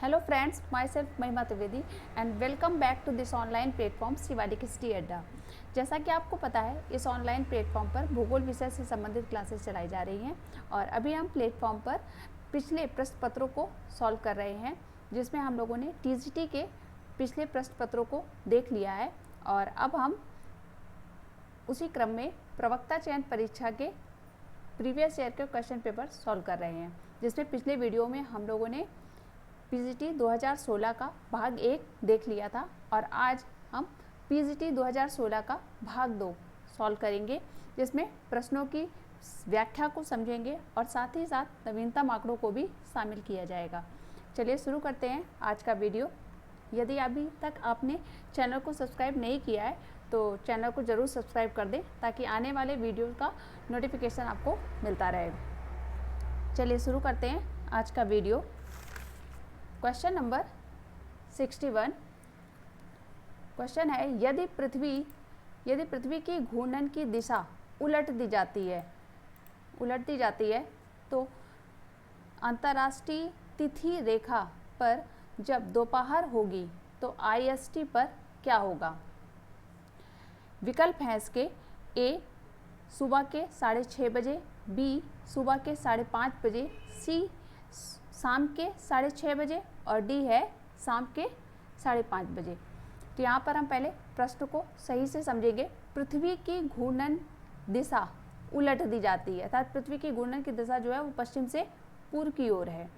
Hello friends, myself Mahima Trivedi and welcome back to this online platform शिवाडी किस्टी अड्डा। जैसा कि आपको पता है, इस ऑनलाइन प्लेटफॉर्म पर भूगोल विषय से संबंधित क्लासेस चलाई जा रही हैं और अभी हम प्लेटफॉर्म पर पिछले प्रश्न पत्रों को सॉल्व कर रहे हैं, जिसमें हम लोगों ने टीजीटी के पिछले प्रश्न पत्रों को देख लिया है और अब हम उसी क्रम में प्रवक्ता चयन परीक्षा के प्रीवियस ईयर के क्वेश्चन पेपर सॉल्व कर रहे हैं, जिसमें पिछले वीडियो में हम लोगों ने पीजीटी 2016 का भाग 1 देख लिया था और आज हम पीजीटी 2016 का भाग 2 सॉल्व करेंगे, जिसमें प्रश्नों की व्याख्या को समझेंगे और साथ ही साथ नवीनतम आंकड़ों को भी शामिल किया जाएगा। चलिए शुरू करते हैं आज का वीडियो। यदि अभी तक आपने चैनल को सब्सक्राइब नहीं किया है तो चैनल को ज़रूर सब्सक्राइब कर दें ताकि आने वाले वीडियो का नोटिफिकेशन आपको मिलता रहे। चलिए शुरू करते हैं आज का वीडियो। क्वेश्चन नंबर 61 क्वेश्चन है, यदि पृथ्वी की घूर्णन की दिशा उलट दी जाती है तो अंतर्राष्ट्रीय तिथि रेखा पर जब दोपहर होगी तो IST पर क्या होगा। विकल्प हैं इसके, ए सुबह के 6:30 बजे, बी सुबह के 5:30 बजे, सी शाम के 6:30 बजे और डी है शाम के 5:30 बजे। तो यहाँ पर हम पहले प्रश्न को सही से समझेंगे। पृथ्वी की घूर्णन दिशा उलट दी जाती है, अर्थात पृथ्वी की घूर्णन की दिशा जो है वो पश्चिम से पूर्व की ओर है।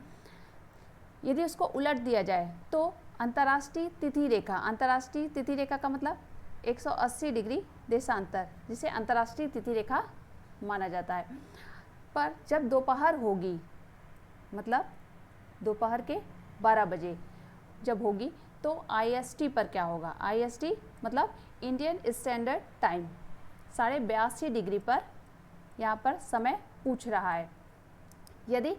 यदि उसको उलट दिया जाए तो अंतर्राष्ट्रीय तिथि रेखा का मतलब 180 डिग्री देशांतर, जिसे अंतर्राष्ट्रीय तिथि रेखा माना जाता है, पर जब दोपहर होगी, मतलब दोपहर के 12 बजे जब होगी तो IST पर क्या होगा। IST मतलब इंडियन स्टैंडर्ड टाइम 82.5 डिग्री पर यहाँ पर समय पूछ रहा है। यदि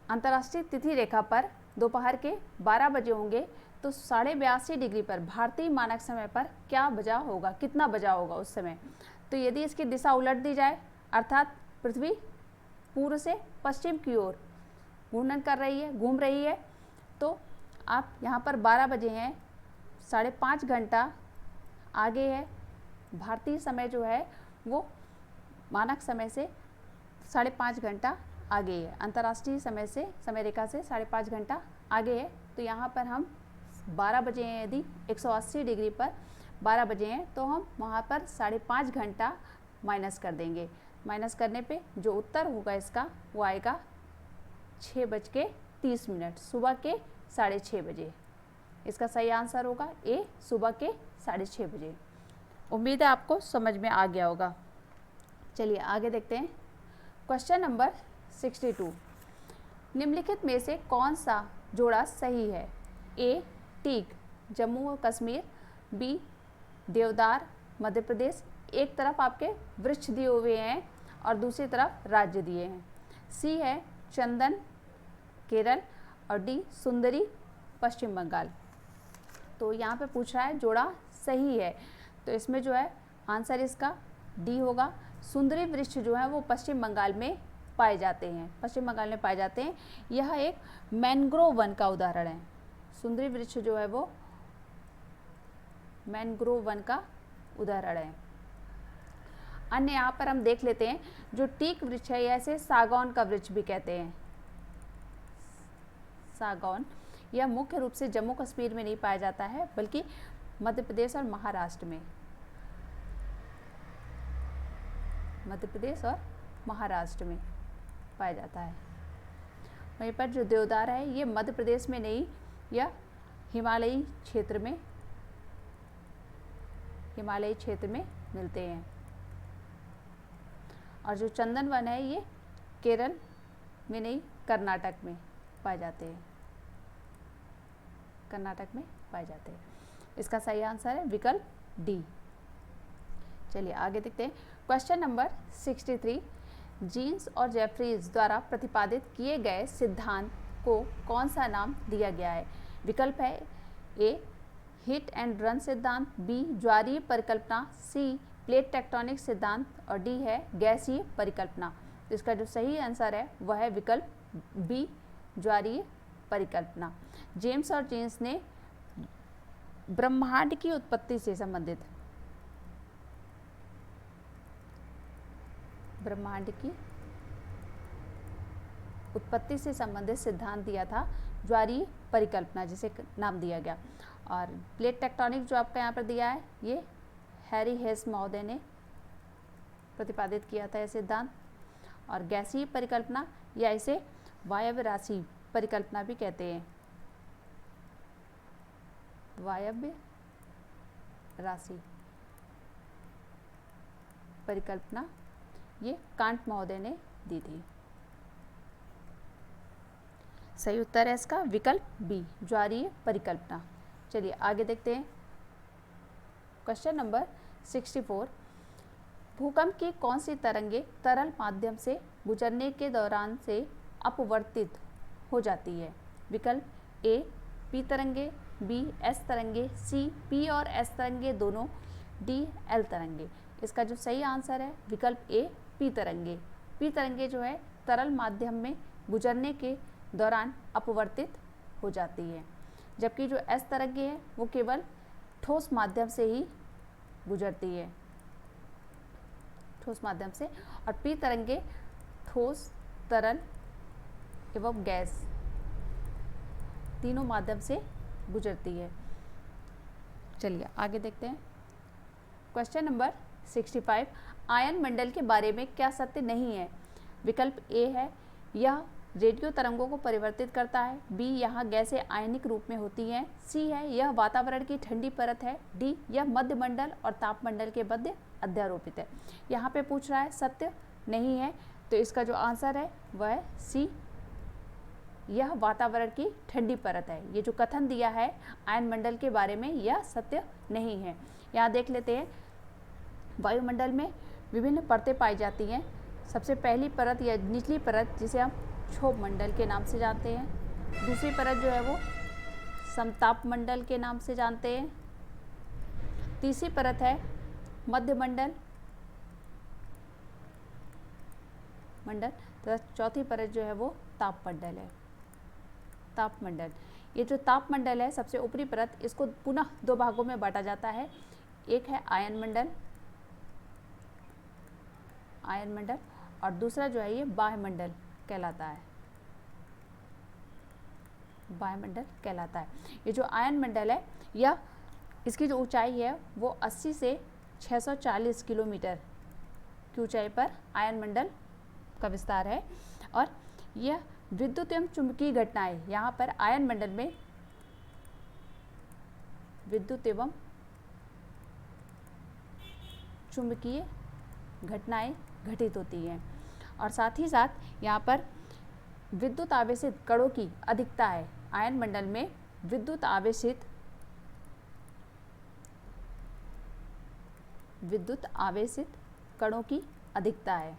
अंतर्राष्ट्रीय तिथि रेखा पर दोपहर के 12 बजे होंगे तो 82.5 डिग्री पर भारतीय मानक समय पर क्या बजा होगा, कितना बजा होगा उस समय। तो यदि इसकी दिशा उलट दी जाए, अर्थात पृथ्वी पूर्व से पश्चिम की ओर घूर्णन कर रही है, घूम रही है, तो आप यहाँ पर 12 बजे हैं, 5.5 घंटा आगे है। भारतीय समय जो है वो मानक समय से 5.5 घंटा आगे है, अंतर्राष्ट्रीय समय से, समय रेखा से 5.5 घंटा आगे है। तो यहाँ पर हम 12 बजे हैं, यदि 180 डिग्री पर 12 बजे हैं तो हम वहाँ पर 5.5 घंटा माइनस कर देंगे। माइनस करने पे जो उत्तर होगा इसका वो आएगा 6:30, सुबह के 6:30 बजे। इसका सही आंसर होगा ए, सुबह के 6:30 बजे। उम्मीद है आपको समझ में आ गया होगा। चलिए आगे देखते हैं। क्वेश्चन नंबर 62, निम्नलिखित में से कौन सा जोड़ा सही है। ए टीक जम्मू और कश्मीर, बी देवदार मध्य प्रदेश, एक तरफ आपके वृक्ष दिए हुए हैं और दूसरी तरफ राज्य दिए हैं, सी है चंदन केरल और डी सुंदरी पश्चिम बंगाल। तो यहाँ पे पूछ रहा है जोड़ा सही है, तो इसमें जो है आंसर इसका डी होगा। सुंदरी वृक्ष जो है वो पश्चिम बंगाल में पाए जाते हैं, यह एक मैंग्रोव वन का उदाहरण है। सुंदरी वृक्ष जो है वो मैंग्रोव वन का उदाहरण है। अन्य यहाँ पर हम देख लेते हैं, जो टीक वृक्ष है ऐसे सागौन का वृक्ष भी कहते हैं। सागौन यह मुख्य रूप से जम्मू कश्मीर में नहीं पाया जाता है, बल्कि मध्य प्रदेश और महाराष्ट्र में पाया जाता है। वहीं पर जो देवदार है ये मध्य प्रदेश में नहीं, यह हिमालयी क्षेत्र में मिलते हैं। और जो चंदन वन है ये केरल में नहीं, कर्नाटक में पाए जाते हैं। इसका सही आंसर है विकल्प डी। चलिए आगे देखते हैं। क्वेश्चन नंबर 63, जीन्स और जेफरीज द्वारा प्रतिपादित किए गए सिद्धांत को कौन सा नाम दिया गया है। विकल्प है ए हिट एंड रन सिद्धांत, बी ज्वारीय परिकल्पना, सी प्लेट टेक्टोनिक सिद्धांत और डी है गैसीय परिकल्पना। तो इसका जो सही आंसर है वह है विकल्प बी ज्वारीय परिकल्पना। जेम्स और जीन्स ने ब्रह्मांड की उत्पत्ति से संबंधित सिद्धांत दिया था ज्वारीय परिकल्पना, जिसे नाम दिया गया। और प्लेट टेक्टोनिक जो आपका यहाँ पर दिया है, ये हैरी हेस महोदय ने प्रतिपादित किया था यह सिद्धांत। और गैसीय परिकल्पना या इसे वायव्य राशि परिकल्पना भी कहते हैं, वायव्य राशि परिकल्पना, ये कांट महोदय ने दी थी। सही उत्तर है इसका विकल्प बी, ज्वारीय परिकल्पना। चलिए आगे देखते हैं। क्वेश्चन नंबर 64, भूकंप की कौन सी तरंगे तरल माध्यम से गुजरने के दौरान से अपवर्तित हो जाती है? विकल्प ए पी तरंगे, बी एस तरंगे, सी पी और एस तरंगे दोनों, डी एल तरंगे। इसका जो सही आंसर है विकल्प ए पी तरंगे। पी तरंगे जो है तरल माध्यम में गुजरने के दौरान अपवर्तित हो जाती है, जबकि जो एस तरंगे है वो केवल ठोस माध्यम से ही गुजरती है, ठोस माध्यम से। और पी तरंगे ठोस, तरल एवं गैस तीनों माध्यम से गुजरती है। चलिए आगे देखते हैं। क्वेश्चन नंबर 65, आयन मंडल के बारे में क्या सत्य नहीं है? विकल्प ए है यह रेडियो तरंगों को परिवर्तित करता है, बी यहाँ गैसें आयनिक रूप में होती हैं, सी है यह वातावरण की ठंडी परत है, डी यह मध्य मंडल और तापमंडल के मध्य अध्यारोपित है। यहाँ पे पूछ रहा है सत्य नहीं है, तो इसका जो आंसर है वह है सी, यह वातावरण की ठंडी परत है। ये जो कथन दिया है आयन मंडल के बारे में यह सत्य नहीं है। यहाँ देख लेते हैं, वायुमंडल में विभिन्न परतें पाई जाती हैं। सबसे पहली परत या निचली परत जिसे हम क्षोभ मंडल के नाम से जानते हैं, दूसरी परत जो है वो समताप मंडल के नाम से जानते हैं, तीसरी परत है मध्य मंडल तथा चौथी परत जो है वो तापमंडल है, तापमंडल। ये जो तापमंडल है सबसे ऊपरी परत, इसको पुनः दो भागों में बांटा जाता है, एक है आयन मंडल और दूसरा जो है ये वायुमंडल कहलाता है, वायुमंडल कहलाता है। ये जो आयन मंडल है यह इसकी जो ऊंचाई है वो 80 से 640 किलोमीटर की ऊंचाई पर आयन मंडल का विस्तार है। और यह विद्युत एवं चुंबकीय घटनाएं, यहाँ पर आयन मंडल में विद्युत एवं चुंबकीय घटनाएं घटित होती हैं। और साथ ही साथ यहाँ पर विद्युत आवेशित कणों की अधिकता है। आयन मंडल में विद्युत आवेशित कणों की अधिकता है,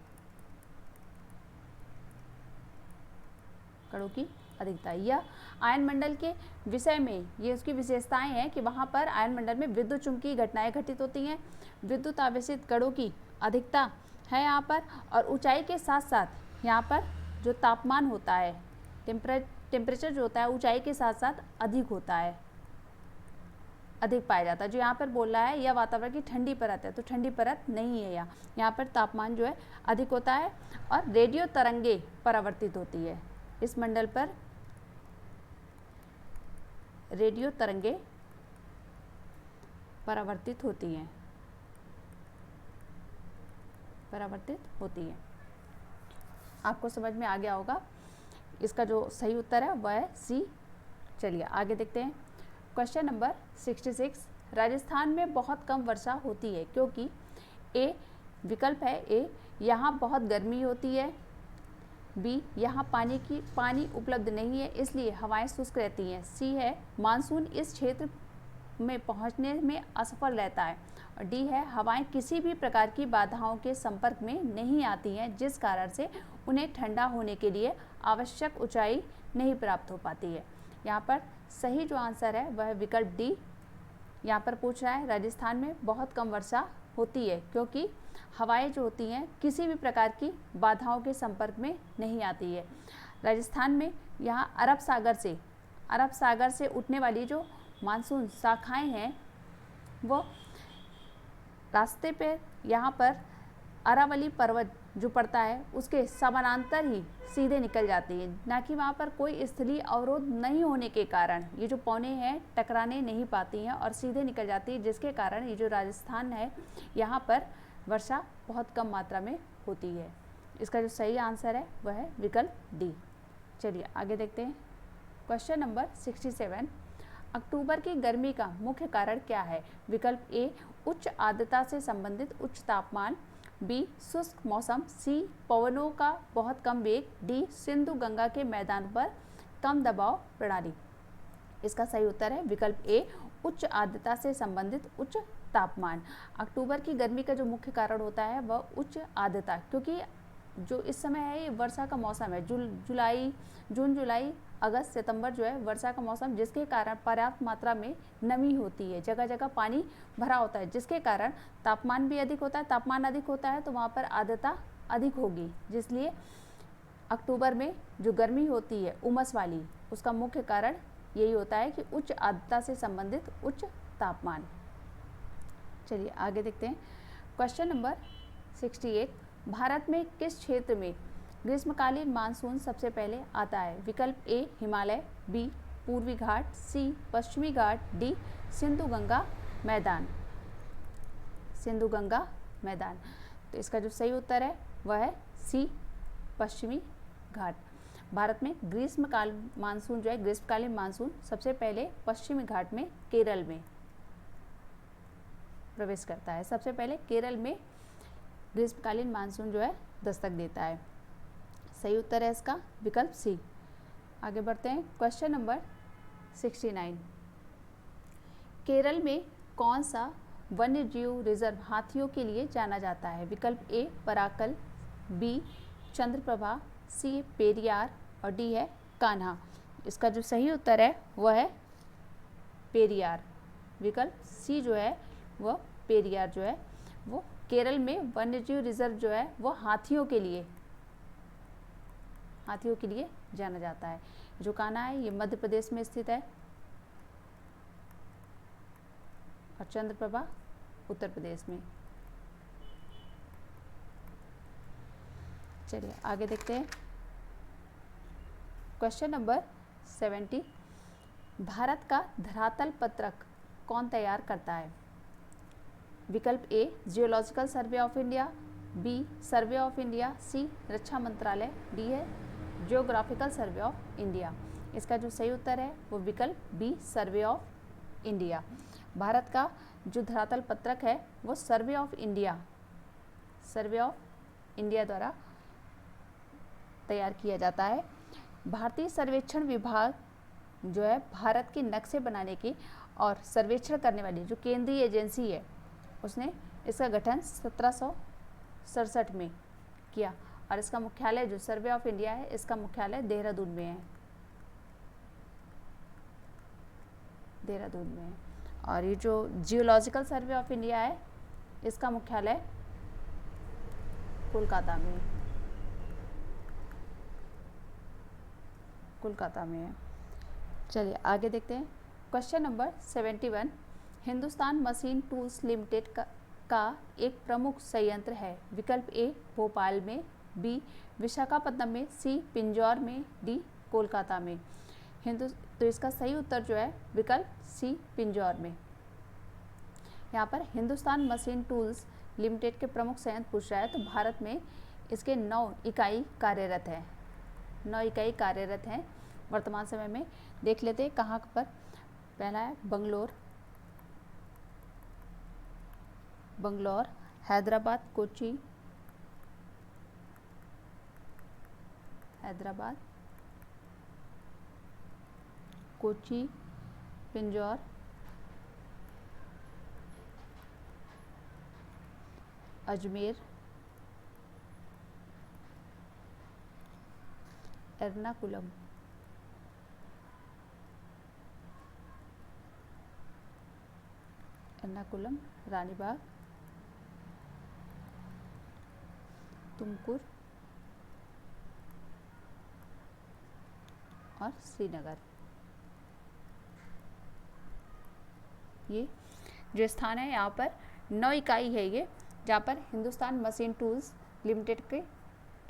कणों की अधिकता। यह आयन मंडल के विषय में ये उसकी विशेषताएं हैं कि वहाँ पर आयन मंडल में विद्युत चुंबकीय घटनाएं घटित होती हैं, विद्युत आवेशित कणों की अधिकता है यहाँ पर, और ऊंचाई के साथ साथ यहाँ पर जो तापमान होता है, टेम्परेचर जो होता है ऊंचाई के साथ साथ अधिक होता है, अधिक पाया जाता है। जो यहाँ पर बोल रहा है यह वातावरण की ठंडी परत है, तो ठंडी परत नहीं है यहाँ पर तापमान जो है अधिक होता है। और रेडियो तरंगे परावर्तित होती है, इस मंडल पर रेडियो तरंगे परावर्तित होती हैं, आपको समझ में आ गया होगा। इसका जो सही उत्तर है वह है सी। चलिए आगे देखते हैं। क्वेश्चन नंबर 66, राजस्थान में बहुत कम वर्षा होती है क्योंकि ए विकल्प है ए यहाँ बहुत गर्मी होती है, बी यहाँ पानी उपलब्ध नहीं है इसलिए हवाएं शुष्क रहती हैं, सी है मानसून इस क्षेत्र में पहुँचने में असफल रहता है, और डी है हवाएं किसी भी प्रकार की बाधाओं के संपर्क में नहीं आती हैं जिस कारण से उन्हें ठंडा होने के लिए आवश्यक ऊंचाई नहीं प्राप्त हो पाती है। यहाँ पर सही जो आंसर है वह विकल्प डी। यहाँ पर पूछ रहा है राजस्थान में बहुत कम वर्षा होती है क्योंकि हवाएं जो होती हैं किसी भी प्रकार की बाधाओं के संपर्क में नहीं आती है। राजस्थान में यहाँ अरब सागर से उठने वाली जो मानसून शाखाएं हैं वो रास्ते पे यहाँ पर अरावली पर्वत जो पड़ता है उसके समानांतर ही सीधे निकल जाती है, ना कि वहाँ पर कोई स्थलीय अवरोध नहीं होने के कारण ये जो पौने हैं टकराने नहीं पाती हैं और सीधे निकल जाती है, जिसके कारण ये जो राजस्थान है यहाँ पर वर्षा बहुत कम मात्रा में होती है। इसका जो सही आंसर है वह है विकल्प डी। चलिए आगे देखते हैं। क्वेश्चन नंबर 67, अक्टूबर की गर्मी का मुख्य कारण क्या है? विकल्प ए उच्च आर्द्रता से संबंधित उच्च तापमान, बी शुष्क मौसम, सी पवनों का बहुत कम वेग, डी सिंधु गंगा के मैदान पर कम दबाव प्रणाली। इसका सही उत्तर है विकल्प ए उच्च आर्द्रता से संबंधित उच्च तापमान। अक्टूबर की गर्मी का जो मुख्य कारण होता है वह उच्च आर्द्रता, क्योंकि जो इस समय है ये वर्षा का मौसम है, जून जुलाई अगस्त सितंबर जो है वर्षा का मौसम, जिसके कारण पर्याप्त मात्रा में नमी होती है, जगह जगह पानी भरा होता है, जिसके कारण तापमान भी अधिक होता है। तापमान अधिक होता है तो वहाँ पर आर्द्रता अधिक होगी, जिसलिए अक्टूबर में जो गर्मी होती है उमस वाली, उसका मुख्य कारण यही होता है कि उच्च आर्द्रता से संबंधित उच्च तापमान। चलिए आगे देखते हैं। क्वेश्चन नंबर 68, भारत में किस क्षेत्र में ग्रीष्मकालीन मानसून सबसे पहले आता है? विकल्प ए हिमालय, बी पूर्वी घाट, सी पश्चिमी घाट, डी सिंधु गंगा मैदान। सिंधु गंगा मैदान। तो इसका जो सही उत्तर है वह है सी पश्चिमी घाट। भारत में ग्रीष्मकालीन मानसून जो है, ग्रीष्मकालीन मानसून सबसे पहले पश्चिमी घाट में केरल में प्रवेश करता है। सबसे पहले केरल में ग्रीष्मकालीन मानसून जो है दस्तक देता है। सही उत्तर है इसका विकल्प सी। आगे बढ़ते हैं। क्वेश्चन नंबर 69, केरल में कौन सा वन्य जीव रिजर्व हाथियों के लिए जाना जाता है? विकल्प ए पराकल, बी चंद्रप्रभा, सी पेरियार और डी है कान्हा। इसका जो सही उत्तर है वह है पेरियार। विकल्प सी जो है वह पेरियार जो है वो केरल में वन्यजीव रिजर्व जो है वो हाथियों के लिए जाना जाता है। जो कान्हा है ये मध्य प्रदेश में स्थित है और चंद्रप्रभा उत्तर प्रदेश में। चलिए आगे देखते हैं। क्वेश्चन नंबर 70, भारत का धरातल पत्रक कौन तैयार करता है? विकल्प A geological survey of India, B survey of India, C रक्षा मंत्रालय, डी है जियोग्राफिकल सर्वे ऑफ इंडिया। इसका जो सही उत्तर है वो विकल्प बी सर्वे ऑफ इंडिया। भारत का जो धरातल पत्रक है वो सर्वे ऑफ इंडिया द्वारा तैयार किया जाता है। भारतीय सर्वेक्षण विभाग जो है भारत के नक्शे बनाने की और सर्वेक्षण करने वाली जो केंद्रीय एजेंसी है, उसने इसका गठन 1767 में किया और इसका मुख्यालय जो सर्वे ऑफ इंडिया है इसका मुख्यालय देहरादून में है। और ये जो जियोलॉजिकल सर्वे ऑफ इंडिया है इसका मुख्यालय कोलकाता में है। चलिए आगे देखते हैं। Question number 71, Hindustan machine tools limited का एक प्रमुख संयंत्र है। विकल्प ए भोपाल में, बी विशाखापट्टनम में, सी पिंजौर में, डी कोलकाता में। तो इसका सही उत्तर जो है विकल्प सी पिंजौर में। यहाँ पर हिंदुस्तान मशीन टूल्स लिमिटेड के प्रमुख संयंत्र पूछ रहा है तो भारत में इसके 9 इकाई कार्यरत हैं वर्तमान समय में। देख लेते हैं कहाँ पर। पहला है बंगलौर, हैदराबाद, कोची, पिंजौर, अजमेर, एर्नाकुलम। रानीबाग, तुमकुर और श्रीनगर। ये जो स्थान है यहाँ पर 9 इकाई है ये, जहाँ पर हिंदुस्तान मशीन टूल्स लिमिटेड की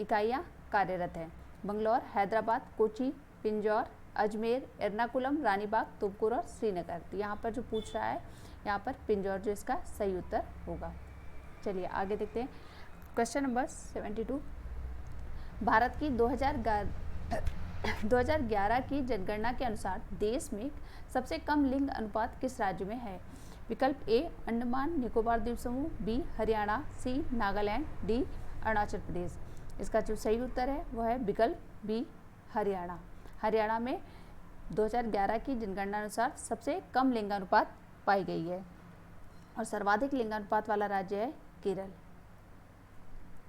इकाइयाँ कार्यरत हैं। बंगलौर, हैदराबाद, कोची, पिंजौर, अजमेर, एर्नाकुलम, रानीबाग, तुमकुर और श्रीनगर। तो यहाँ पर जो पूछ रहा है यहाँ पर पिंजौर जो इसका सही उत्तर होगा। चलिए आगे देखते हैं। Question number 72। भारत की 2011 की जनगणना के अनुसार देश में सबसे कम लिंग अनुपात किस राज्य में है? विकल्प ए अंडमान निकोबार द्वीप समूह, बी हरियाणा, सी नागालैंड, डी अरुणाचल प्रदेश। इसका जो सही उत्तर है वह है विकल्प बी हरियाणा। हरियाणा में 2011 की जनगणना अनुसार सबसे कम लिंगानुपात पाई गई है और सर्वाधिक लिंगानुपात वाला राज्य है केरल।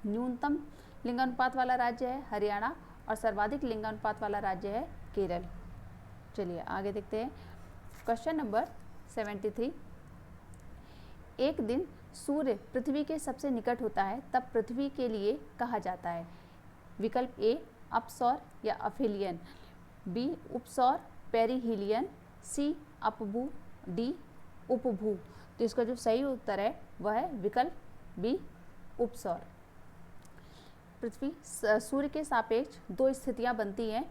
न्यूनतम लिंगानुपात वाला राज्य है हरियाणा और सर्वाधिक लिंगानुपात वाला राज्य है केरल। चलिए आगे देखते हैं। Question number 73। एक दिन सूर्य पृथ्वी के सबसे निकट होता है तब पृथ्वी के लिए कहा जाता है? विकल्प ए अपसौर या अफेलियन, बी उपसौर पेरिहीलियन, सी अपभू, डी उपभू। तो इसका जो सही उत्तर है वह है विकल्प बी उपसौर। पृथ्वी सूर्य के सापेक्ष 2 स्थितियां बनती हैं।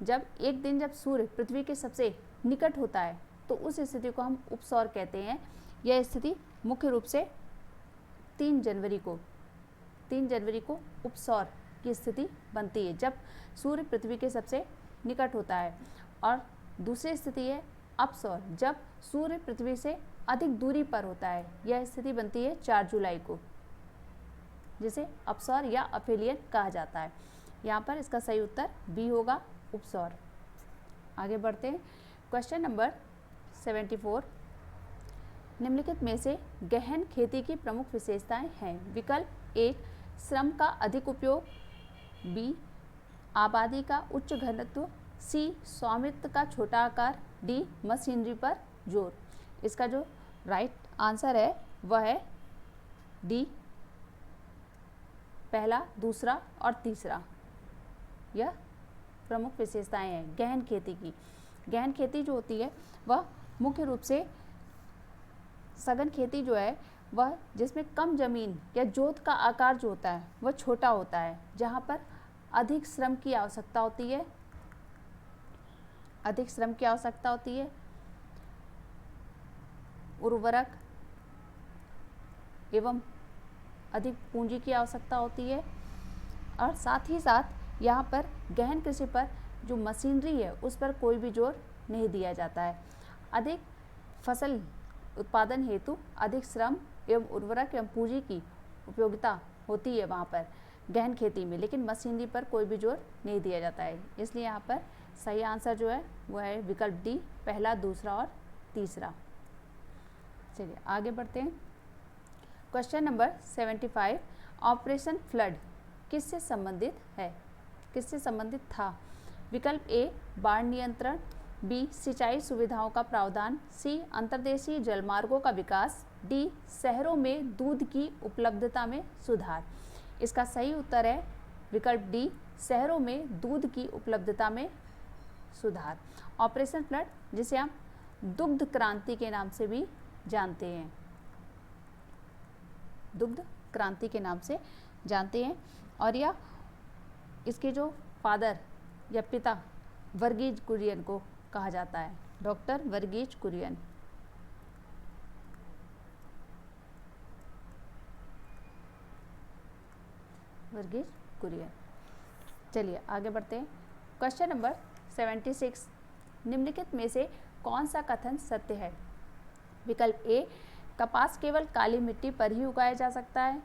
जब एक दिन जब सूर्य पृथ्वी के सबसे निकट होता है तो उस स्थिति को हम उपसौर कहते हैं। यह स्थिति मुख्य रूप से 3 जनवरी को उपसौर की स्थिति बनती है जब सूर्य पृथ्वी के सबसे निकट होता है। और दूसरी स्थिति है अपसौर, जब सूर्य पृथ्वी से अधिक दूरी पर होता है। यह स्थिति बनती है 4 जुलाई को, जिसे अपसौर या अफेलियन कहा जाता है। यहाँ पर इसका सही उत्तर बी होगा, उपसौर। आगे बढ़ते हैं। Question number 74। निम्नलिखित में से गहन खेती की प्रमुख विशेषताएं हैं? विकल्प ए श्रम का अधिक उपयोग, बी आबादी का उच्च घनत्व, सी स्वामित्व का छोटा आकार, डी मशीनरी पर जोर। इसका जो राइट आंसर है वह है डी, पहला, दूसरा और तीसरा। यह प्रमुख विशेषताएं हैं गहन खेती की। गहन खेती जो होती है वह मुख्य रूप से सघन खेती जो है वह जिसमें कम जमीन या जोत का आकार जो होता है वह छोटा होता है, जहाँ पर अधिक श्रम की आवश्यकता होती है। अधिक श्रम की आवश्यकता होती है, उर्वरक एवं अधिक पूंजी की आवश्यकता होती है। और साथ ही साथ यहाँ पर गहन कृषि पर जो मशीनरी है उस पर कोई भी जोर नहीं दिया जाता है। अधिक फसल उत्पादन हेतु अधिक श्रम एवं उर्वरक एवं पूंजी की उपयोगिता होती है वहाँ पर गहन खेती में, लेकिन मशीनरी पर कोई भी जोर नहीं दिया जाता है। इसलिए यहाँ पर सही आंसर जो है वह है विकल्प डी, पहला, दूसरा और तीसरा। चलिए आगे बढ़ते हैं। Question number 75। ऑपरेशन फ्लड किससे संबंधित है? किससे संबंधित था? विकल्प ए बाढ़ नियंत्रण, बी सिंचाई सुविधाओं का प्रावधान, सी अंतर्देशीय जलमार्गों का विकास, डी शहरों में दूध की उपलब्धता में सुधार। इसका सही उत्तर है विकल्प डी, शहरों में दूध की उपलब्धता में सुधार। ऑपरेशन फ्लड जिसे हम दुग्ध क्रांति के नाम से भी जानते हैं, दुग्ध क्रांति के नाम से जानते हैं। और यह इसके जो फादर या पिता वर्गीज कुरियन को कहा जाता है, डॉक्टर वर्गीज कुरियन। वर्गीज कुरियन। चलिए आगे बढ़ते हैं। Question number 76। निम्नलिखित में से कौन सा कथन सत्य है? विकल्प ए कपास केवल काली मिट्टी पर ही उगाया जा सकता है,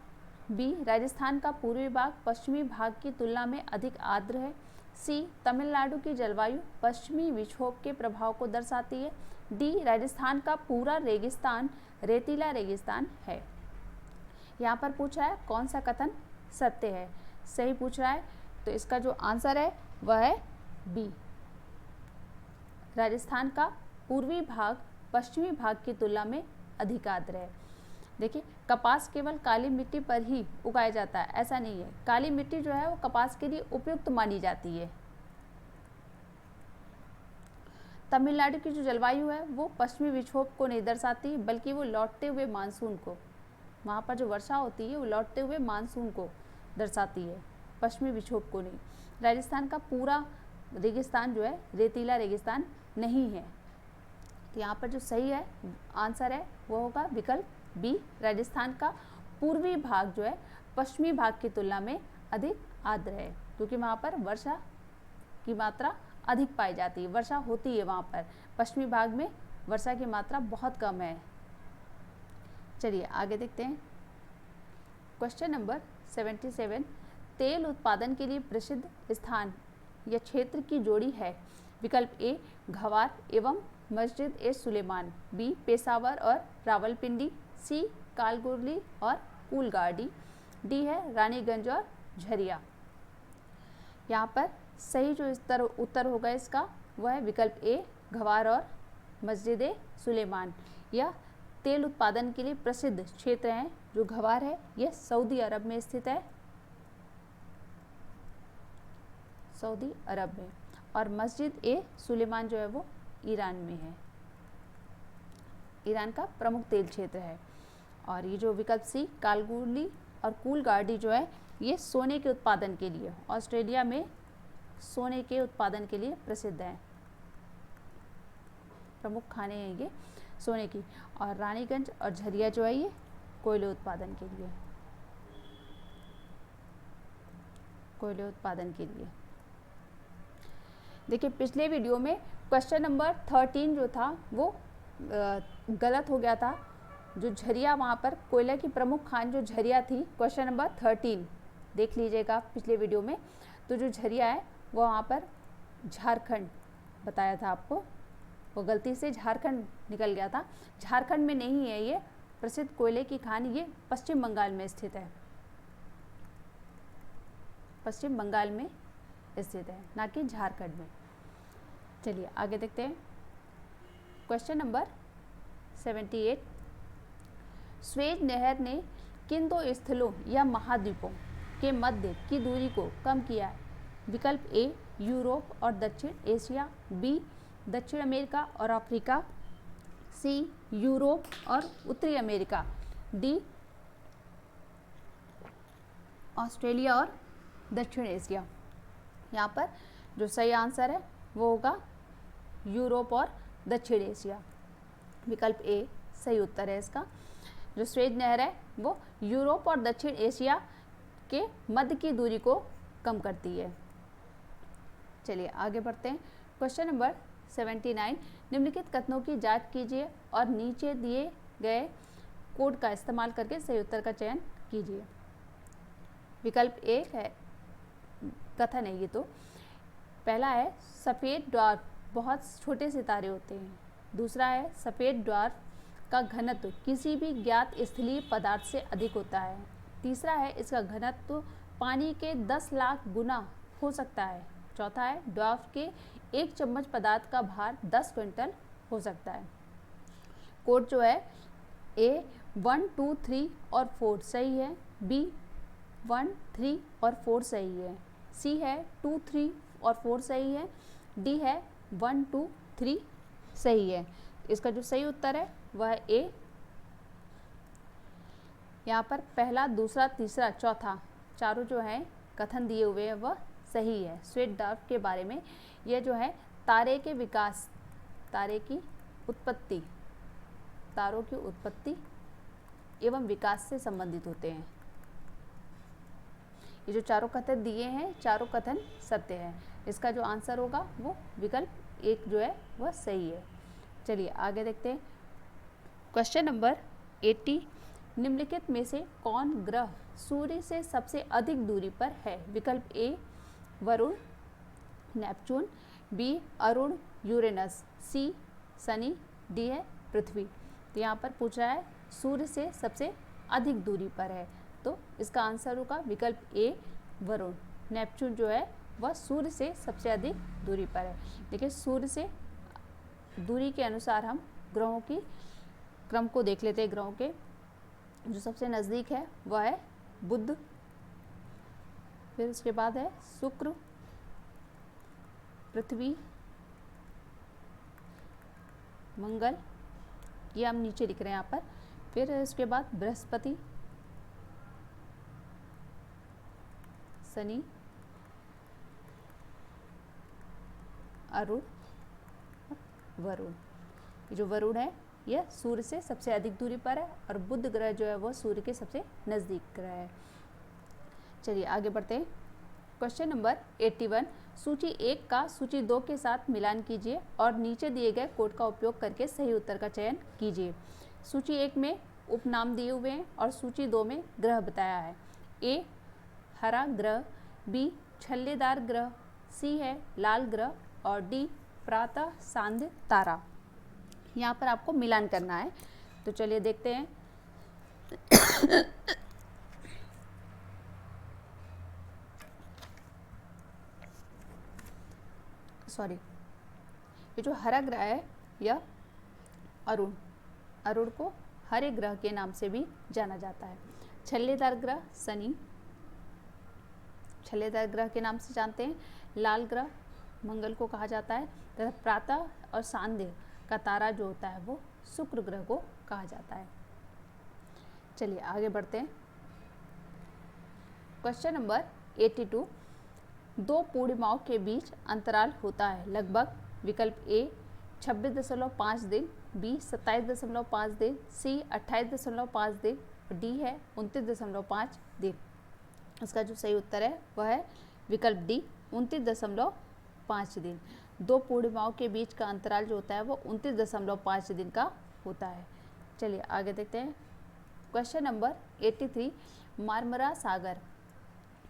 बी राजस्थान का पूर्वी भाग पश्चिमी भाग की तुलना में अधिक आर्द्र है, सी तमिलनाडु की जलवायु पश्चिमी विक्षोभ के प्रभाव को दर्शाती है, डी राजस्थान का पूरा रेगिस्तान रेतीला रेगिस्तान है। यहाँ पर पूछा है कौन सा कथन सत्य है, सही पूछ रहा है, तो इसका जो आंसर है वह है बी, राजस्थान का पूर्वी भाग पश्चिमी भाग की तुलना में अधिक आर्द्र है। देखिए कपास केवल काली मिट्टी पर ही उगाया जाता है, ऐसा नहीं है। काली मिट्टी जो है वो कपास के लिए उपयुक्त मानी जाती है, तमिलनाडु की जो जलवायु है वो पश्चिमी विक्षोभ को नहीं दर्शाती, बल्कि वो लौटते हुए मानसून को, वहाँ पर जो वर्षा होती है वो लौटते हुए मानसून को दर्शाती है, पश्चिमी विक्षोभ को नहीं। राजस्थान का पूरा रेगिस्तान जो है रेतीला रेगिस्तान नहीं है। तो यहाँ पर जो सही है आंसर है वो होगा विकल्प बी। राजस्थान का पूर्वी भाग जो है पश्चिमी भाग की तुलना में अधिक आर्द्र है, क्योंकि वहाँ पर वर्षा की मात्रा अधिक पाई जाती है, वर्षा होती है वहाँ पर। पश्चिमी भाग में वर्षा की मात्रा बहुत कम है। चलिए आगे देखते हैं। क्वेश्चन नंबर 77, तेल उत्पादन के लिए प्रसिद्ध स्थान या क्षेत्र की जोड़ी है। विकल्प ए घवार एवं मस्जिद ए सुलेमान, बी पेशावर और रावलपिंडी, सी कालगुरली और कूलगाड़ी, डी है रानीगंज और झरिया। यहाँ पर सही जो उत्तर होगा इसका वह है विकल्प ए घवार और मस्जिद ए सुलेमान। यह तेल उत्पादन के लिए प्रसिद्ध क्षेत्र है। जो घवार है यह सऊदी अरब में स्थित है, सऊदी अरब में, और मस्जिद ए सुलेमान जो है वो ईरान में है, ईरान का प्रमुख तेल क्षेत्र है। और ये जो विकल्प सी कालगुरली और कूलगाड़ी जो है ये सोने के उत्पादन के लिए, ऑस्ट्रेलिया में सोने के उत्पादन के लिए प्रसिद्ध है, प्रमुख खाने हैं ये सोने की। और रानीगंज और झरिया जो है ये कोयले उत्पादन के लिए, कोयले उत्पादन के लिए। देखिए पिछले वीडियो में क्वेश्चन नंबर 13 जो था वो गलत हो गया था। जो झरिया वहाँ पर कोयला की प्रमुख खान जो झरिया थी, क्वेश्चन नंबर 13 देख लीजिएगा पिछले वीडियो में। तो जो झरिया है वो वहाँ पर झारखंड बताया था आपको, वो गलती से झारखंड निकल गया था। झारखंड में नहीं है ये प्रसिद्ध कोयले की खान, ये पश्चिम बंगाल में स्थित है, पश्चिम बंगाल में स्थित है, ना कि झारखंड में। चलिए आगे देखते हैं। क्वेश्चन नंबर 78, स्वेज नहर ने किन दो स्थलों या महाद्वीपों के मध्य की दूरी को कम किया है। विकल्प ए यूरोप और दक्षिण एशिया, बी दक्षिण अमेरिका और अफ्रीका, सी यूरोप और उत्तरी अमेरिका, डी ऑस्ट्रेलिया और दक्षिण एशिया। यहाँ पर जो सही आंसर है वो होगा यूरोप और दक्षिण एशिया। विकल्प ए सही उत्तर है इसका। जो स्वेज नहर है वो यूरोप और दक्षिण एशिया के मध्य की दूरी को कम करती है। चलिए आगे बढ़ते हैं। क्वेश्चन नंबर 79, निम्नलिखित कथनों की जांच कीजिए और नीचे दिए गए कोड का इस्तेमाल करके सही उत्तर का चयन कीजिए। विकल्प ए है कथन है ये, तो पहला है सफ़ेद ड्वार्फ बहुत छोटे सितारे होते हैं। दूसरा है सफ़ेद ड्वार्फ का घनत्व किसी भी ज्ञात स्थलीय पदार्थ से अधिक होता है। तीसरा है इसका घनत्व पानी के 10 लाख गुना हो सकता है। चौथा है ड्वार्फ के 1 चम्मच पदार्थ का भार 10 क्विंटल हो सकता है। कोड जो है ए 1, 2, 3 और 4 सही है, बी 1, 3 और 4 सही है, सी है 2, 3 और 4 सही है, डी है 1, 2, 3 सही है। इसका जो सही उत्तर है वह है ए। यहाँ पर पहला, दूसरा, तीसरा, चौथा चारों जो है कथन दिए हुए हैं वह सही है। स्वेज ड्वार्फ के बारे में यह जो है तारे के विकास, तारे की उत्पत्ति, तारों की उत्पत्ति एवं विकास से संबंधित होते हैं। ये जो चारों कथन दिए हैं चारों कथन सत्य है। इसका जो आंसर होगा वो विकल्प एक जो है वह सही है। चलिए आगे देखते हैं। क्वेश्चन नंबर 80, निम्नलिखित में से कौन ग्रह सूर्य से सबसे अधिक दूरी पर है। विकल्प A Varun Neptune, B Arun Uranus, C Shani, D है पृथ्वी। तो यहाँ पर पूछ रहा है सूर्य से सबसे अधिक दूरी पर है, तो इसका आंसर होगा विकल्प ए वरुण। नेपच्यून जो है वह सूर्य से सबसे अधिक दूरी पर है। देखिए सूर्य से दूरी के अनुसार हम ग्रहों की क्रम को देख लेते हैं। ग्रहों के जो सबसे नज़दीक है वह है बुध, फिर उसके बाद है शुक्र, पृथ्वी, मंगल, ये हम नीचे लिख रहे हैं यहाँ पर। फिर उसके बाद बृहस्पति, शनि, अरुण, वरुण। ये जो वरुण है यह सूर्य से सबसे अधिक दूरी पर है और बुध ग्रह जो है वो सूर्य के सबसे नज़दीक ग्रह है। चलिए आगे बढ़ते हैं। क्वेश्चन नंबर 81, सूची 1 का सूची 2 के साथ मिलान कीजिए और नीचे दिए गए कोड का उपयोग करके सही उत्तर का चयन कीजिए। सूची 1 में उपनाम दिए हुए हैं और सूची 2 में ग्रह बताया है। ए हरा ग्रह, बी छल्लेदार ग्रह, सी है लाल ग्रह और डी प्रातः सांध्य तारा। यहाँ पर आपको मिलान करना है, तो चलिए देखते हैं। सॉरी, ये जो हरा ग्रह है यह अरुण, अरुण को हरे ग्रह के नाम से भी जाना जाता है। छल्लेदार ग्रह शनि, छल्लेदार ग्रह के नाम से जानते हैं। लाल ग्रह मंगल को कहा जाता है तथा प्रातः और सांध्य का तारा जो होता है वो शुक्र ग्रह को कहा जाता है। चलिए आगे बढ़ते हैं। क्वेश्चन नंबर 82, दो पूर्णिमाओं के बीच अंतराल होता है लगभग। विकल्प ए 26.5 दिन, बी 27.5 दिन, सी 28.5 दिन, डी है 29.5 दिन। इसका जो सही उत्तर है वह है विकल्प डी 29.5 दिन। दो पूर्णिमाओं के बीच का अंतराल जो होता है वो 29.5 दिन का होता है। चलिए आगे देखते हैं। क्वेश्चन नंबर 83, मार्मरा सागर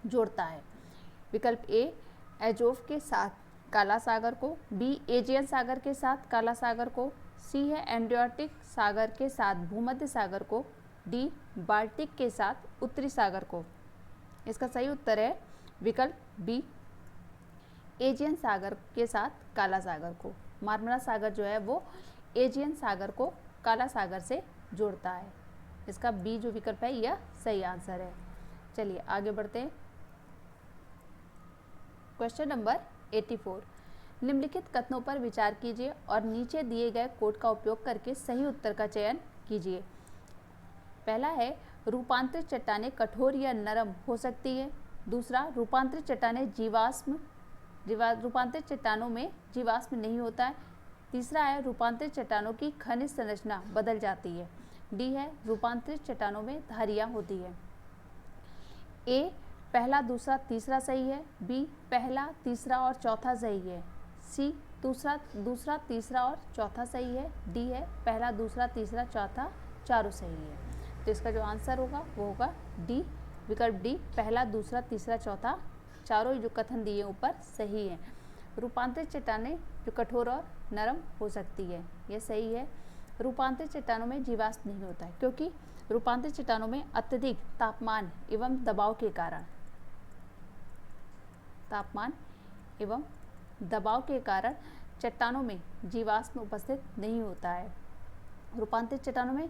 जोड़ता है। विकल्प ए एजोव के साथ काला सागर को, बी एजियन सागर के साथ काला सागर को, सी है एड्रियाटिक सागर के साथ भूमध्य सागर को, डी बाल्टिक के साथ उत्तरी सागर को। इसका सही उत्तर है विकल्प बी एजियन सागर के साथ काला सागर को। मार्मरा सागर जो है वो एजियन सागर को काला सागर से जोड़ता है। इसका बी जो विकल्प है यह सही आंसर है। चलिए आगे बढ़ते हैं। क्वेश्चन नंबर 84, निम्नलिखित कथनों पर विचार कीजिए और नीचे दिए गए कोड का उपयोग करके सही उत्तर का चयन कीजिए। पहला है रूपांतरित चट्टानें कठोर या नरम हो सकती है। दूसरा, रूपांतरित चट्टानें रूपांतरित चट्टानों में जीवाश्म नहीं होता है। तीसरा है रूपांतरित चट्टानों की खनिज संरचना बदल जाती है। डी है रूपांतरित चट्टानों में धारियां होती है। ए पहला दूसरा तीसरा सही है, बी पहला तीसरा और चौथा सही है, सी दूसरा तीसरा और चौथा सही है, डी है पहला दूसरा तीसरा चौथा चारों सही है। तो इसका जो आंसर होगा वो होगा डी विकल्प डी पहला दूसरा तीसरा चौथा चारों जो कथन दिए ऊपर सही है। रूपांतरित चट्टानें जो कठोर और नरम हो सकती है यह सही है। रूपांतरित चट्टानों में जीवाश्म नहीं होता है क्योंकि रूपांतरित चट्टानों में अत्यधिक तापमान एवं दबाव के कारण चट्टानों में जीवाश्म उपस्थित नहीं होता है। रूपांतरित चट्टानों में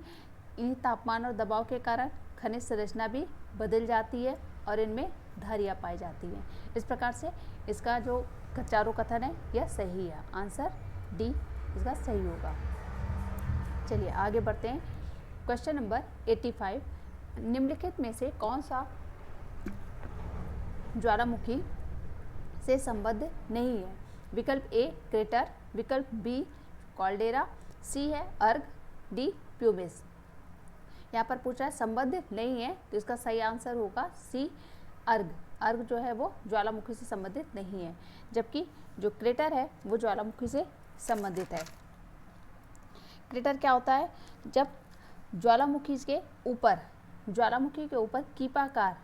इन तापमान और दबाव के कारण खनिज संरचना भी बदल जाती है और इनमें धारियां पाई जाती हैं। इस प्रकार से इसका जो चारों कथन है यह सही है। आंसर डी इसका सही होगा। चलिए आगे बढ़ते हैं। क्वेश्चन नंबर 85, निम्नलिखित में से कौन सा ज्वालामुखी से संबद्ध नहीं है। विकल्प ए क्रेटर, विकल्प बी कॉल्डेरा, सी है अर्ग, डी प्यूमिस। यहाँ पर पूछा है संबद्ध नहीं है तो इसका सही आंसर होगा सी अर्ग। अर्ग जो है वो ज्वालामुखी से संबंधित नहीं है, जबकि जो क्रेटर है वो ज्वालामुखी से संबंधित है। क्रेटर क्या होता है, जब ज्वालामुखी के ऊपर कीपाकार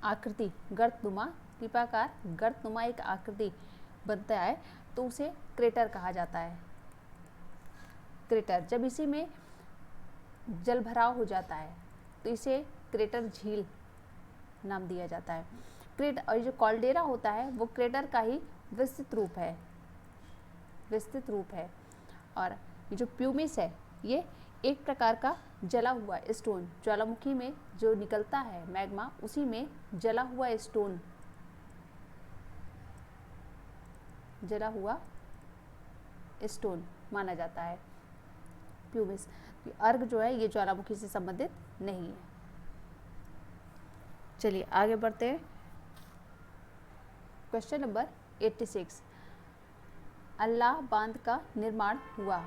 आकृति गर्तनुमा एक आकृति बनता है तो उसे क्रेटर कहा जाता है। क्रेटर जब इसी में जल भराव हो जाता है तो इसे क्रेटर झील नाम दिया जाता है। और जो कॉल्डेरा होता है वो क्रेटर का ही विस्तृत रूप है। और ये जो प्यूमिस है ये एक प्रकार का जला हुआ स्टोन, ज्वालामुखी में जो निकलता है मैग्मा उसी में जला हुआ स्टोन माना जाता है। प्यूमिस। अर्क जो है ये ज्वालामुखी से संबंधित नहीं है। चलिए आगे बढ़ते हैं। क्वेश्चन नंबर 86, अल्लाह बांध का निर्माण हुआ।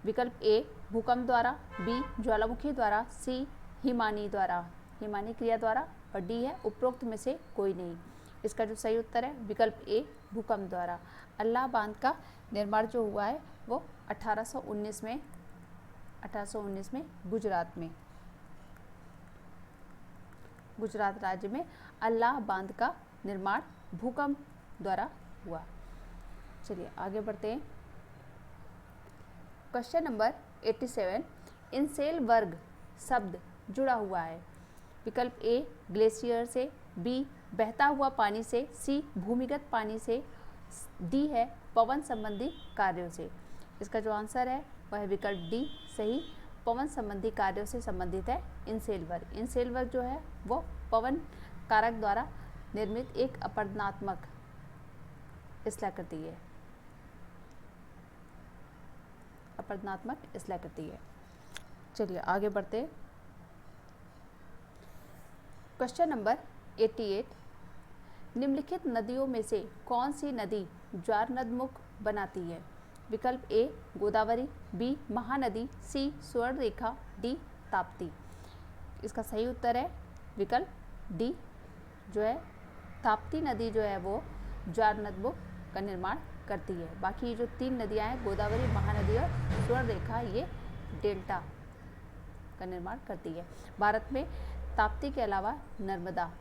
विकल्प ए भूकंप द्वारा, बी ज्वालामुखी द्वारा, सी हिमानी द्वारा, हिमानी क्रिया द्वारा, और डी है उपरोक्त में से कोई नहीं। इसका जो सही उत्तर है विकल्प ए भूकंप द्वारा। अल्लाह बांध का निर्माण जो हुआ है वो 1819 में गुजरात राज्य में अल्लाह बांध का निर्माण भूकंप द्वारा हुआ। चलिए आगे बढ़ते हैं। क्वेश्चन नंबर 87, इनसेल वर्ग शब्द जुड़ा हुआ है। विकल्प ए ग्लेशियर से, बी बहता हुआ पानी से, सी भूमिगत पानी से, डी है पवन संबंधी कार्यों से। इसका जो आंसर है वह है विकल्प डी सही, पवन संबंधी कार्यों से संबंधित है इनसेल वर्ग। इनसेल वर्ग जो है वो पवन कारक द्वारा निर्मित एक अपरदनात्मक स्थलाकृति है, अपरदनात्मक स्थलाकृति है। चलिए आगे बढ़ते। क्वेश्चन नंबर 88, निम्नलिखित नदियों में से कौन सी नदी ज्वार नदमुख बनाती है। विकल्प ए गोदावरी, बी महानदी, सी स्वर्णरेखा, डी ताप्ती। इसका सही उत्तर है विकल्प डी जो है ताप्ती नदी जो है वो ज्वार नदमुख का निर्माण करती है। बाकी जो 3 नदियां हैं गोदावरी, महानदी और स्वर्णरेखा ये डेल्टा का निर्माण करती है। भारत में ताप्ती के अलावा नर्मदा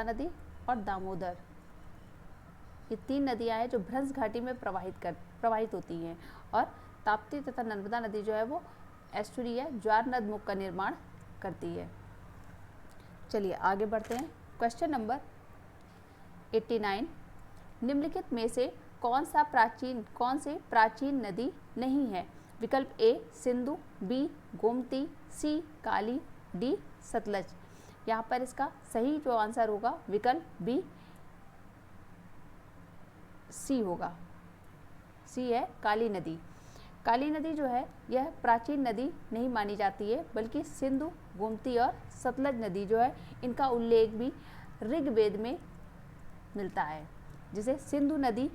नदी और दामोदर ये 3 नदियां हैं जो भ्रंश घाटी में प्रवाहित होती हैं, और ताप्ती तथा नर्मदा नदी जो है वो एस्टुरी है ज्वार नदमुख का निर्माण करती है। चलिए आगे बढ़ते हैं। क्वेश्चन नंबर 89, निम्नलिखित में से कौन से प्राचीन नदी नहीं है। विकल्प ए सिंधु, बी गोमती, सी काली, डी सतलज। यहाँ पर इसका सही जो आंसर होगा विकल्प बी सी होगा, सी है काली नदी। काली नदी जो है यह प्राचीन नदी नहीं मानी जाती है, बल्कि सिंधु, गोमती और सतलज नदी जो है इनका उल्लेख भी ऋग्वेद में मिलता है। जिसे सिंधु नदी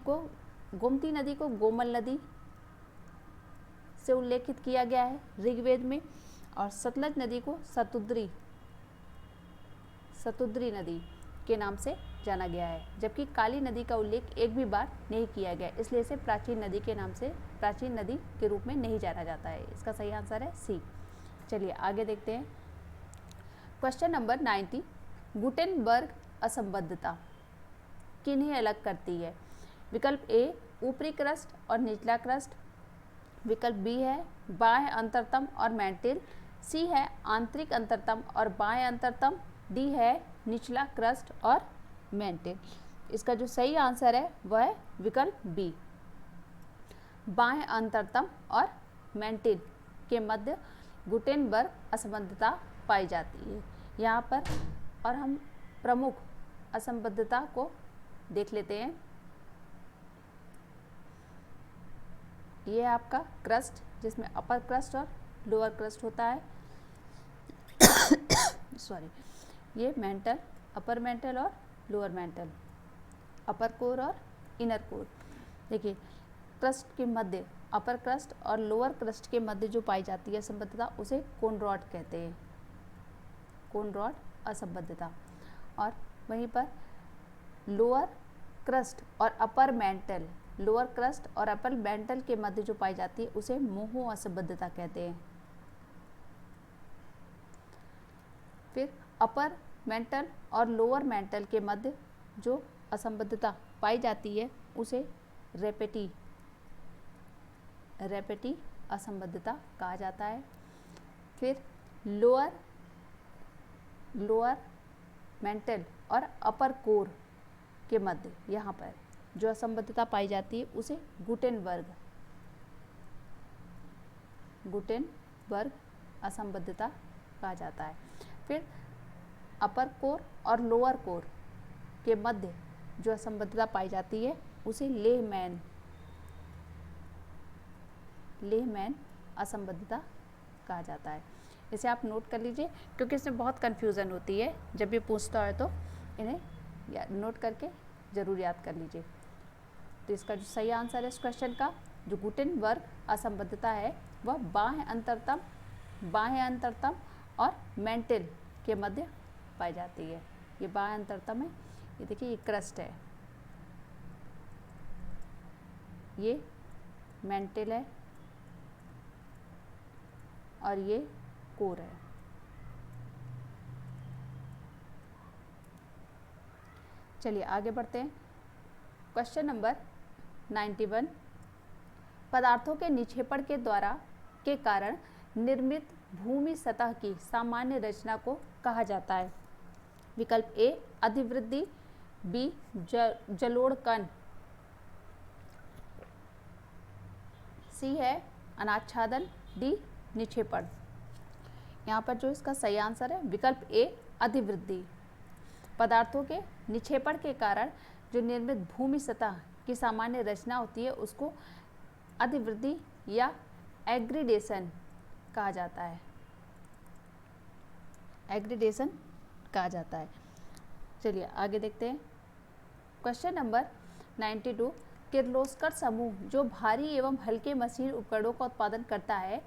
को गोमती नदी को गोमल नदी से उल्लेखित किया गया है ऋग्वेद में, और सतलज नदी को सतुद्री नदी के नाम से जाना गया है, जबकि काली नदी का उल्लेख एक भी बार नहीं किया गया, इसलिए इसे प्राचीन नदी के रूप में नहीं जाना जाता है। इसका सही आंसर है सी। चलिए आगे देखते हैं। क्वेश्चन नंबर 90, गुटेनबर्ग असंबद्धता किन्हें अलग करती है। विकल्प ए ऊपरी क्रस्ट और निचला क्रस्ट, विकल्प बी है बाह्य अंतरतम और मैंटिल, सी है आंतरिक अंतरतम और बाह्य अंतरतम, डी है निचला क्रस्ट और मैंटिल। इसका जो सही आंसर है वह है विकल्प बी, बाह्य अंतरतम और मैंटिल के मध्य गुटेनबर्ग असंबद्धता पाई जाती है। यहाँ पर और हम प्रमुख असंबद्धता को देख लेते हैं। ये है आपका क्रस्ट जिसमें अपर क्रस्ट और लोअर क्रस्ट होता है ये मेंटल, अपर मेंटल और लोअर मेंटल, अपर कोर और इनर कोर। देखिए क्रस्ट के मध्य, अपर क्रस्ट और लोअर क्रस्ट के मध्य जो पाई जाती है असंबद्धता उसे कोन रॉड कहते हैं, कोन रॉड असंबद्धता। और वहीं पर लोअर क्रस्ट और अपर मेंटल, लोअर क्रस्ट और अपर मेंटल के मध्य जो पाई जाती है उसे मोहो असंबद्धता कहते हैं। फिर अपर मेंटल और लोअर मेंटल के मध्य जो असंबद्धता पाई जाती है उसे रेपेटी असंबद्धता कहा जाता है। फिर लोअर मेंटल और अपर कोर के मध्य यहाँ पर जो असंबद्धता पाई जाती है उसे गुटेनबर्ग असंबद्धता कहा जाता है। फिर अपर कोर और लोअर कोर के मध्य जो असंबद्धता पाई जाती है उसे लेहमैन लेहमैन असंबद्धता कहा जाता है। इसे आप नोट कर लीजिए क्योंकि इसमें बहुत कन्फ्यूज़न होती है, जब ये पूछता है तो इन्हें नोट करके ज़रूर याद कर लीजिए। तो इसका जो सही आंसर है इस क्वेश्चन का, जो गुटेनबर्ग असंबद्धता है वह बाह्य अंतरतम और मेंटल के मध्य पाई जाती है। ये बाह्य अंतरतम है, ये देखिए ये क्रस्ट है, ये मेंटल है और ये कोर है। चलिए आगे बढ़ते हैं। क्वेश्चन नंबर 91, पदार्थों के निक्षेपण के कारण निर्मित भूमि सतह की सामान्य रचना को कहा जाता है। विकल्प ए अधिवृद्धि, बी जलोढ़ कण, सी है अनाच्छादन, डी निक्षेपण। यहाँ पर जो इसका सही आंसर है विकल्प ए अधिवृद्धि। पदार्थों के निक्षेपण के कारण जो निर्मित भूमि सतह की सामान्य रचना होती है उसको अधिवृद्धि या एग्रीडेशन कहा जाता है। एग्रीडेशन कहा जाता है। चलिए आगे देखते हैं। क्वेश्चन नंबर 92, किर्लोस्कर समूह जो भारी एवं हल्के मशीन उपकरणों का उत्पादन करता है।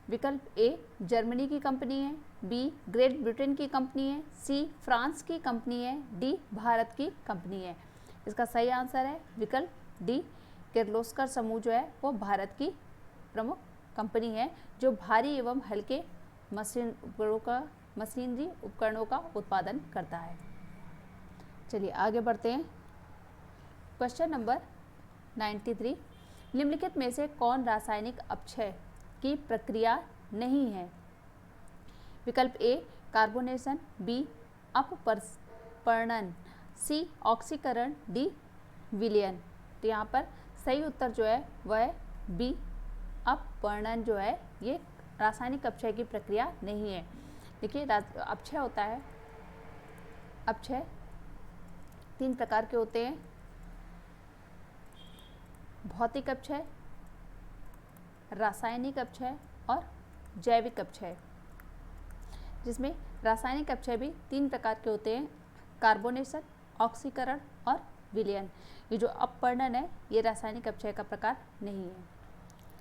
विकल्प ए जर्मनी की कंपनी है, बी ग्रेट ब्रिटेन की कंपनी है, सी फ्रांस की कंपनी है, डी भारत की कंपनी है। इसका सही आंसर है विकल्प डी, किर्लोस्कर समूह जो है वो भारत की प्रमुख कंपनी है जो भारी एवं हल्के मशीनरी उपकरणों का उत्पादन करता है। चलिए आगे बढ़ते हैं। क्वेश्चन नंबर 93, निम्नलिखित में से कौन रासायनिक अपक्षय की प्रक्रिया नहीं है। विकल्प ए कार्बोनेशन, बी अपपर्णन, सी ऑक्सीकरण, डी विलयन। तो यहाँ पर सही उत्तर जो है वह है बी अपवर्णन जो है ये रासायनिक अपक्षय की प्रक्रिया नहीं है। देखिए अपक्षय होता है, अपक्षय 3 प्रकार के होते हैं, भौतिक अपक्षय, रासायनिक अपक्षय और जैविक अपक्षय। जिसमें रासायनिक अपक्षय भी 3 प्रकार के होते हैं, कार्बोनेशन, ऑक्सीकरण और विलयन। ये जो अपवर्णन है ये रासायनिक अपक्षय का प्रकार नहीं है।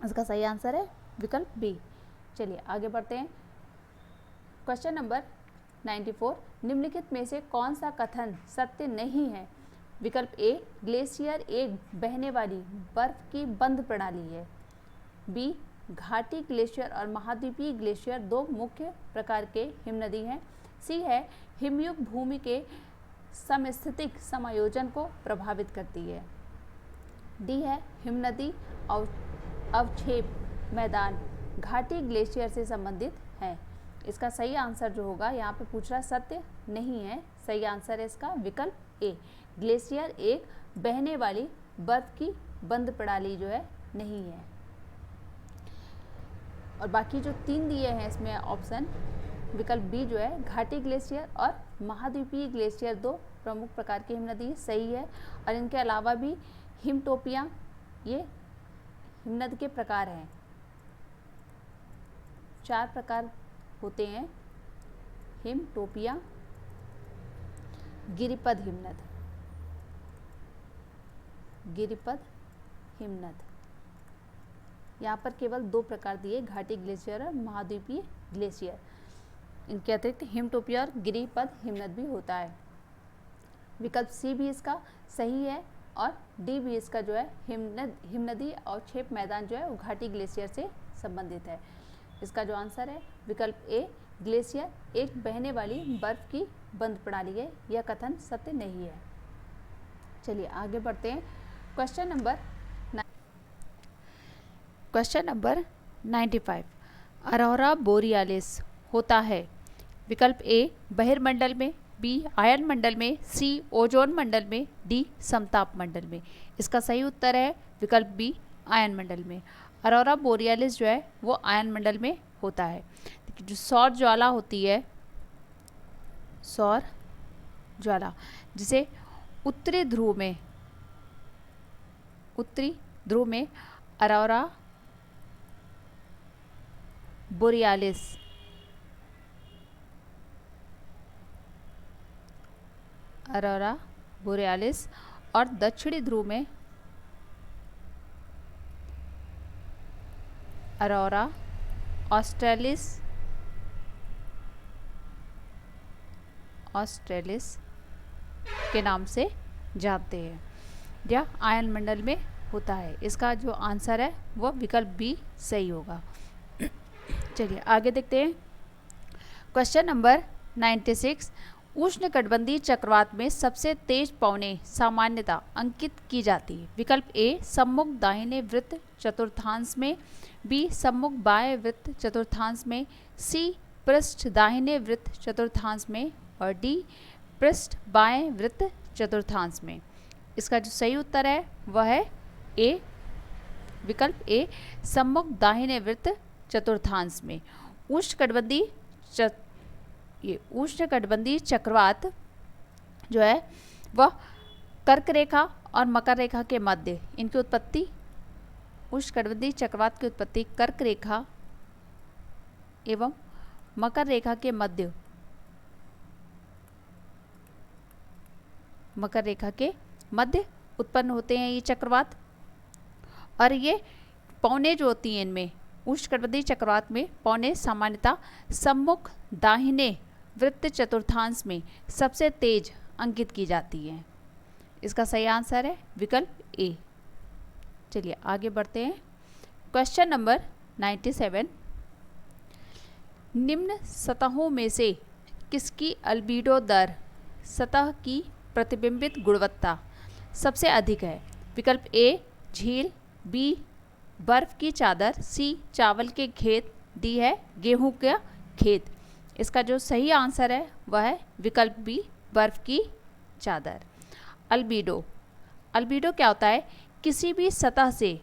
इसका सही आंसर है विकल्प बी। चलिए आगे बढ़ते हैं। क्वेश्चन नंबर 94, निम्नलिखित में से कौन सा कथन सत्य नहीं है। विकल्प ए ग्लेशियर एक बहने वाली बर्फ की बंद प्रणाली है, बी घाटी ग्लेशियर और महाद्वीपीय ग्लेशियर 2 मुख्य प्रकार के हिमनदी हैं, सी है हिमयुग भूमि के समस्थितिक समायोजन को प्रभावित करती है, डी है हिमनदी अवक्षेप मैदान घाटी ग्लेशियर से संबंधित है। इसका सही आंसर जो होगा, यहाँ पे पूछ रहा सत्य नहीं है, सही आंसर है इसका विकल्प ए, ग्लेशियर एक बहने वाली बर्फ की बंद प्रणाली जो है नहीं है। और बाकी जो 3 दिए हैं इसमें ऑप्शन, विकल्प बी जो है घाटी ग्लेशियर और महाद्वीपीय ग्लेशियर 2 प्रमुख प्रकार की हिमनदी सही है। और इनके अलावा भी हिमटोपियाँ ये हिमनद के प्रकार हैं, 4 प्रकार होते हैं, हिमटोपियाँ, गिरिपद हिमनद, गिरिपद हिमनद। यहाँ पर केवल 2 प्रकार दिए, घाटी ग्लेशियर और महाद्वीपीय ग्लेशियर। इनके अतिरिक्त हिमटोपिया और गिरिपद हिमनद भी होता है। विकल्प सी भी इसका सही है और डी भी इसका जो है हिमनदी अवक्षेप मैदान जो है वो घाटी ग्लेशियर से संबंधित है। इसका जो आंसर है विकल्प ए, ग्लेशियर एक बहने वाली बर्फ की बंद प्रणाली है, यह कथन सत्य नहीं है। चलिए आगे बढ़ते हैं। क्वेश्चन नंबर 95, अरोरा बोरियालिस होता है। विकल्प ए बहिर्मंडल में, बी आयन मंडल में, सी ओजोन मंडल में, डी समताप मंडल में। इसका सही उत्तर है विकल्प बी आयन मंडल में। अरोरा बोरियालिस जो है वो आयन मंडल में होता है। जो सौर ज्वाला होती है, सौर ज्वाला जिसे उत्तरी ध्रुव में अरोरा बोरियालिस, अरोरा बोरियालिस, और दक्षिणी ध्रुव में अरोरा ऑस्ट्रेलिस के नाम से जानते हैं। यह आयनमंडल में होता है। इसका जो आंसर है वो विकल्प बी सही होगा। चलिए आगे देखते हैं। क्वेश्चन नंबर 96, उष्णकटिबंधीय चक्रवात में सबसे तेज पवनें सामान्यतः अंकित की जाती है। विकल्प ए सम्मुख दाहिने वृत्त चतुर्थांश में, बी सम्मुख बाएं वृत्त चतुर्थांश में, सी पृष्ठ दाहिने वृत्त चतुर्थांश में, और डी पृष्ठ बाएं वृत्त चतुर्थांश में। इसका जो सही उत्तर है वह है ए, विकल्प ए सम्मुख दाहिने वृत्त चतुर्थांश में। उष्णकटिबंधीय चक्रवात जो है वह कर्क रेखा और मकर रेखा के मध्य, इनकी उत्पत्ति, उष्णकटिबंधीय चक्रवात की उत्पत्ति कर्क रेखा एवं मकर रेखा के मध्य, मकर रेखा के मध्य उत्पन्न होते हैं ये चक्रवात। और ये पौने जो होती हैं इनमें, उष्णकटिबंधीय चक्रवात में पौने सामान्यतः सम्मुख दाहिने वृत्त चतुर्थांश में सबसे तेज अंकित की जाती है। इसका सही आंसर है विकल्प ए। चलिए आगे बढ़ते हैं। क्वेश्चन नंबर 97, निम्न सतहों में से किसकी अल्बीडो दर, सतह की प्रतिबिंबित गुणवत्ता सबसे अधिक है? विकल्प ए झील, बी बर्फ की चादर, सी चावल के खेत, डी है गेहूं का खेत। इसका जो सही आंसर है वह है विकल्प बी बर्फ की चादर। अल्बीडो, अल्बीडो क्या होता है? किसी भी सतह से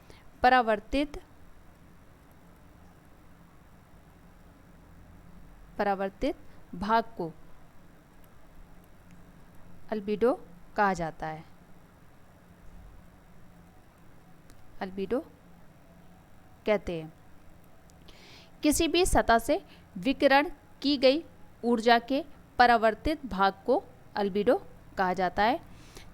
विकिरण की गई ऊर्जा के परावर्तित भाग को अल्बीडो कहा जाता है। अल्बीडो कहते हैं किसी भी सतह से विकिरण की गई ऊर्जा के परावर्तित भाग को अल्बीडो कहा जाता है।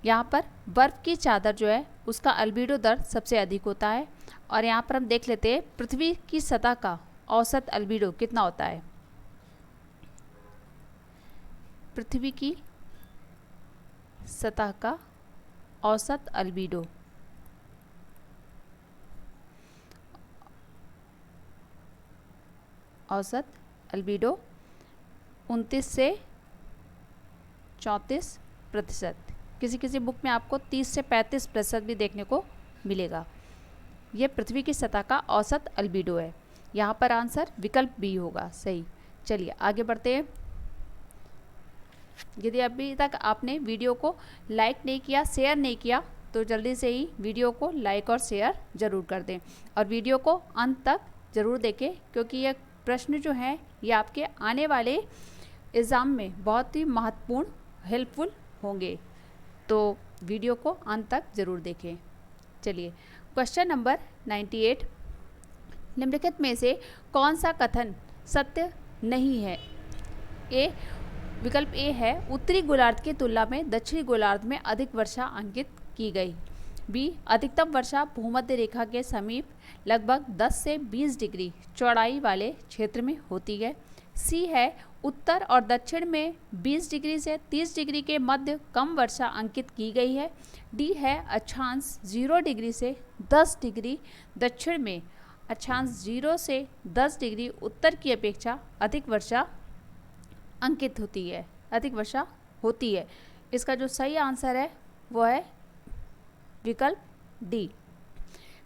यहाँ पर बर्फ़ की चादर जो है उसका अल्बीडो दर सबसे अधिक होता है। और यहाँ पर हम देख लेते हैं पृथ्वी की सतह का औसत अल्बीडो कितना होता है। पृथ्वी की सतह का औसत अल्बीडो औसत अल्बीडो 29 से 34%, किसी किसी बुक में आपको 30 से 35% भी देखने को मिलेगा। यह पृथ्वी की सतह का औसत अल्बीडो है। यहाँ पर आंसर विकल्प बी होगा सही। चलिए आगे बढ़ते हैं। यदि अभी तक आपने वीडियो को लाइक नहीं किया, शेयर नहीं किया, तो जल्दी से ही वीडियो को लाइक और शेयर ज़रूर कर दें और वीडियो को अंत तक ज़रूर देखें, क्योंकि यह प्रश्न जो है ये आपके आने वाले एग्ज़ाम में बहुत ही महत्वपूर्ण हेल्पफुल होंगे। तो वीडियो को अंत तक ज़रूर देखें। चलिए क्वेश्चन नंबर 98, निम्नलिखित में से कौन सा कथन सत्य नहीं है? ए, विकल्प ए है उत्तरी गोलार्ध की तुलना में दक्षिणी गोलार्ध में अधिक वर्षा अंकित की गई। बी, अधिकतम वर्षा भूमध्य रेखा के समीप लगभग 10 से 20 डिग्री चौड़ाई वाले क्षेत्र में होती है। सी है उत्तर और दक्षिण में 20 डिग्री से 30 डिग्री के मध्य कम वर्षा अंकित की गई है। डी है अक्षांश 0 डिग्री से 10 डिग्री दक्षिण में अक्षांश 0 से 10 डिग्री उत्तर की अपेक्षा अधिक वर्षा अंकित होती है, अधिक वर्षा होती है। इसका जो सही आंसर है वो है विकल्प डी।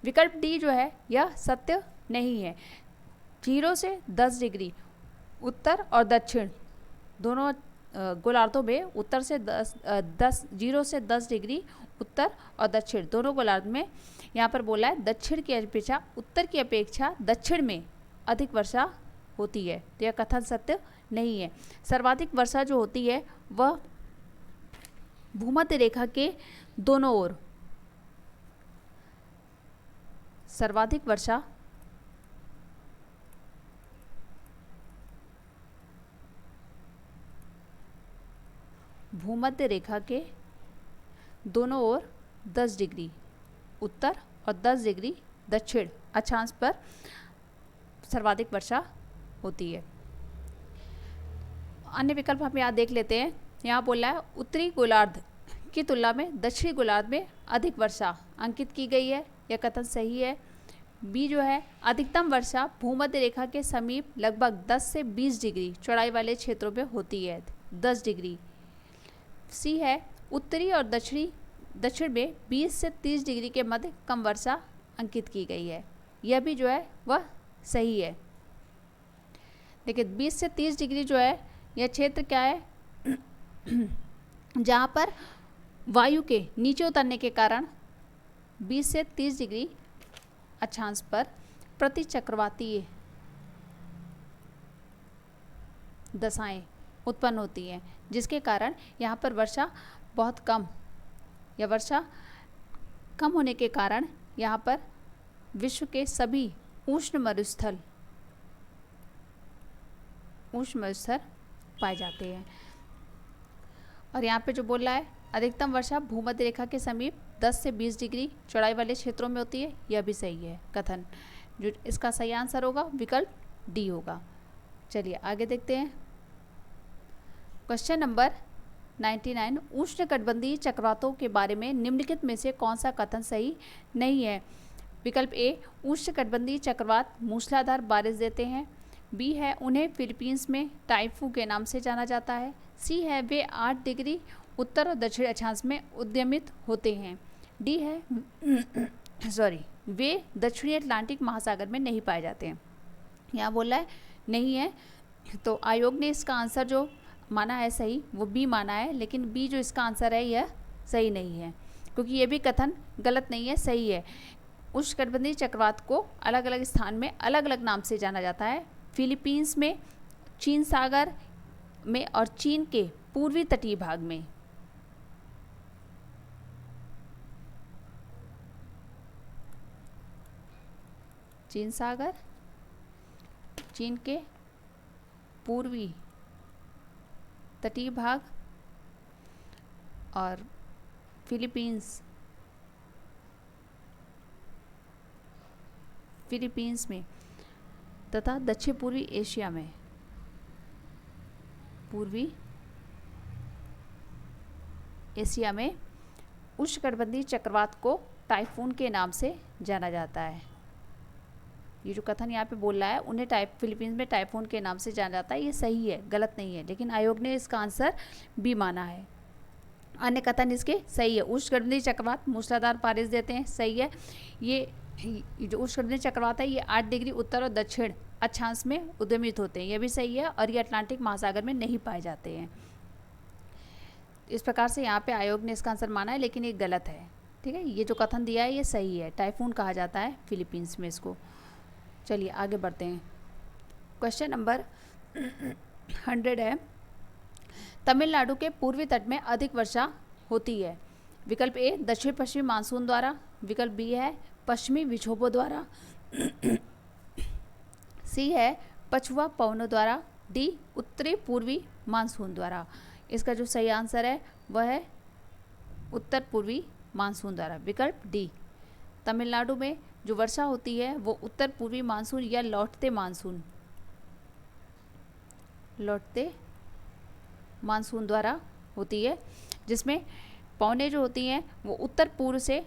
विकल्प डी जो है यह सत्य नहीं है। 0 से 10 डिग्री उत्तर और दक्षिण दोनों गोलार्धों में उत्तर से 0 से 10 डिग्री उत्तर और दक्षिण दोनों गोलार्ध में। यहाँ पर बोला है दक्षिण की अपेक्षा उत्तर की अपेक्षा दक्षिण में अधिक वर्षा होती है, तो यह कथन सत्य नहीं है। सर्वाधिक वर्षा जो होती है वह भूमध्य रेखा के दोनों ओर, सर्वाधिक वर्षा भूमध्य रेखा के दोनों ओर 10 डिग्री उत्तर और 10 डिग्री दक्षिण अक्षांश पर सर्वाधिक वर्षा होती है। अन्य विकल्प हम यहाँ देख लेते हैं। यहाँ बोला है उत्तरी गोलार्ध की तुलना में दक्षिणी गोलार्ध में अधिक वर्षा अंकित की गई है, यह कथन सही है। बी जो है अधिकतम वर्षा भूमध्य रेखा के समीप लगभग 10 से 20 डिग्री चौड़ाई वाले क्षेत्रों में होती है, 10 डिग्री। सी है उत्तरी और दक्षिण में 20 से 30 डिग्री के मध्य कम वर्षा अंकित की गई है, यह भी जो है वह सही है। देखिए 20 से 30 डिग्री जो है यह क्षेत्र क्या है जहाँ पर वायु के नीचे उतरने के कारण 20 से 30 डिग्री अक्षांश पर प्रति चक्रवातीय दशाएं उत्पन्न होती हैं, जिसके कारण यहाँ पर वर्षा बहुत कम या वर्षा कम होने के कारण यहाँ पर विश्व के सभी उष्ण मरुस्थल पाए जाते हैं। और यहाँ पे जो बोल रहा है अधिकतम वर्षा भूमध्य रेखा के समीप 10 से 20 डिग्री चौड़ाई वाले क्षेत्रों में होती है, यह भी सही है कथन। जो इसका सही आंसर होगा विकल्प डी होगा। चलिए आगे देखते हैं। क्वेश्चन नंबर 99 उष्णकटिबंधीय चक्रवातों के बारे में निम्नलिखित में से कौन सा कथन सही नहीं है। विकल्प ए उष्णकटिबंधीय चक्रवात मूसलाधार बारिश देते हैं। बी है उन्हें फिलीपींस में टाइफू के नाम से जाना जाता है। सी है वे 8 डिग्री उत्तर और दक्षिण अक्षांश में उद्यमित होते हैं। डी है वे दक्षिणी अटलांटिक महासागर में नहीं पाए जाते हैं। यहाँ बोला है नहीं है, तो आयोग ने इसका आंसर जो माना है सही वो बी माना है, लेकिन बी जो इसका आंसर है यह सही नहीं है, क्योंकि ये भी कथन गलत नहीं है, सही है। उष्णकटिबंधीय चक्रवात को अलग अलग स्थान में अलग अलग नाम से जाना जाता है। फिलीपींस में, चीन सागर में और चीन के पूर्वी तटीय भाग में। चीन सागर, चीन के पूर्वी तटीय भाग और फिलीपींस में तथा दक्षिण पूर्वी एशिया में, पूर्वी एशिया में उष्णकटिबंधीय चक्रवात को टाइफून के नाम से जाना जाता है। ये जो कथन यहाँ पे बोल रहा है उन्हें फिलीपींस में टाइफून के नाम से जाना जाता है, ये सही है, गलत नहीं है, लेकिन आयोग ने इसका आंसर बी माना है। अन्य कथन इसके सही है। उष्णकटिबंधीय चक्रवात मूसलाधार बारिश देते हैं, सही है। ये जो उष्णकटिबंधीय चक्रवात है ये 8 डिग्री उत्तर और दक्षिण अक्षांश में उद्यमित होते हैं, यह भी सही है। और ये अटलांटिक महासागर में नहीं पाए जाते हैं। इस प्रकार से यहाँ पे आयोग ने इसका आंसर माना है, लेकिन ये गलत है। ठीक है, ये जो कथन दिया है ये सही है। टाइफून कहा जाता है फिलीपींस में इसको। चलिए आगे बढ़ते हैं। क्वेश्चन नंबर 100 है तमिलनाडु के पूर्वी तट में अधिक वर्षा होती है। विकल्प ए दक्षिण पश्चिमी मानसून द्वारा। विकल्प बी है पश्चिमी विक्षोभों द्वारा। सी है पछुआ पवनों द्वारा। डी उत्तरी पूर्वी मानसून द्वारा। इसका जो सही आंसर है वह है उत्तर पूर्वी मानसून द्वारा, विकल्प डी। तमिलनाडु में जो वर्षा होती है वो उत्तर पूर्वी मानसून या लौटते मानसून द्वारा होती है, जिसमें पवनें जो होती हैं वो उत्तर पूर्व से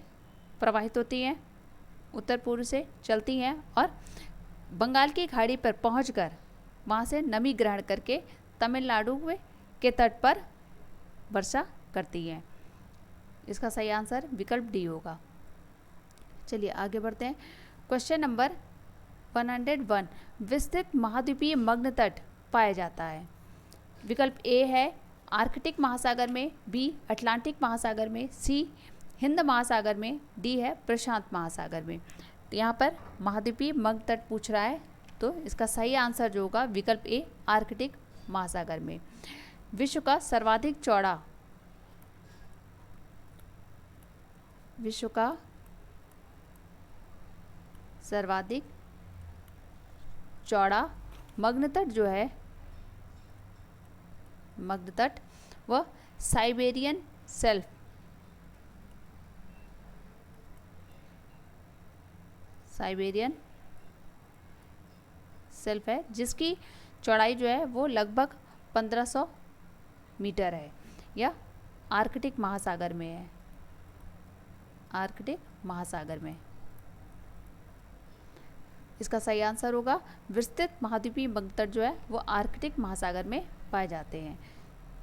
प्रवाहित होती हैं, उत्तर पूर्व से चलती हैं और बंगाल की खाड़ी पर पहुंचकर वहाँ से नमी ग्रहण करके तमिलनाडु के तट पर वर्षा करती हैं। इसका सही आंसर विकल्प डी होगा। चलिए आगे बढ़ते हैं। क्वेश्चन नंबर 101 विस्तृत महाद्वीपीय मग्न तट पाया जाता है। विकल्प ए है आर्कटिक महासागर में। बी अटलांटिक महासागर में। सी हिंद महासागर में, डी है प्रशांत महासागर में। तो यहाँ पर महाद्वीपीय मध्य तट पूछ रहा है, तो इसका सही आंसर जो होगा विकल्प ए आर्कटिक महासागर में। विश्व का सर्वाधिक चौड़ा, विश्व का सर्वाधिक चौड़ा मग्न तट जो है, मग्न तट, वह साइबेरियन सेल्फ, साइबेरियन सेल्फ है, जिसकी चौड़ाई जो है वो लगभग 1500 मीटर है। यह आर्कटिक महासागर में है, आर्कटिक महासागर में। इसका सही आंसर होगा विस्तृत महाद्वीपीय मग्न तट जो है वो आर्कटिक महासागर में पाए जाते हैं।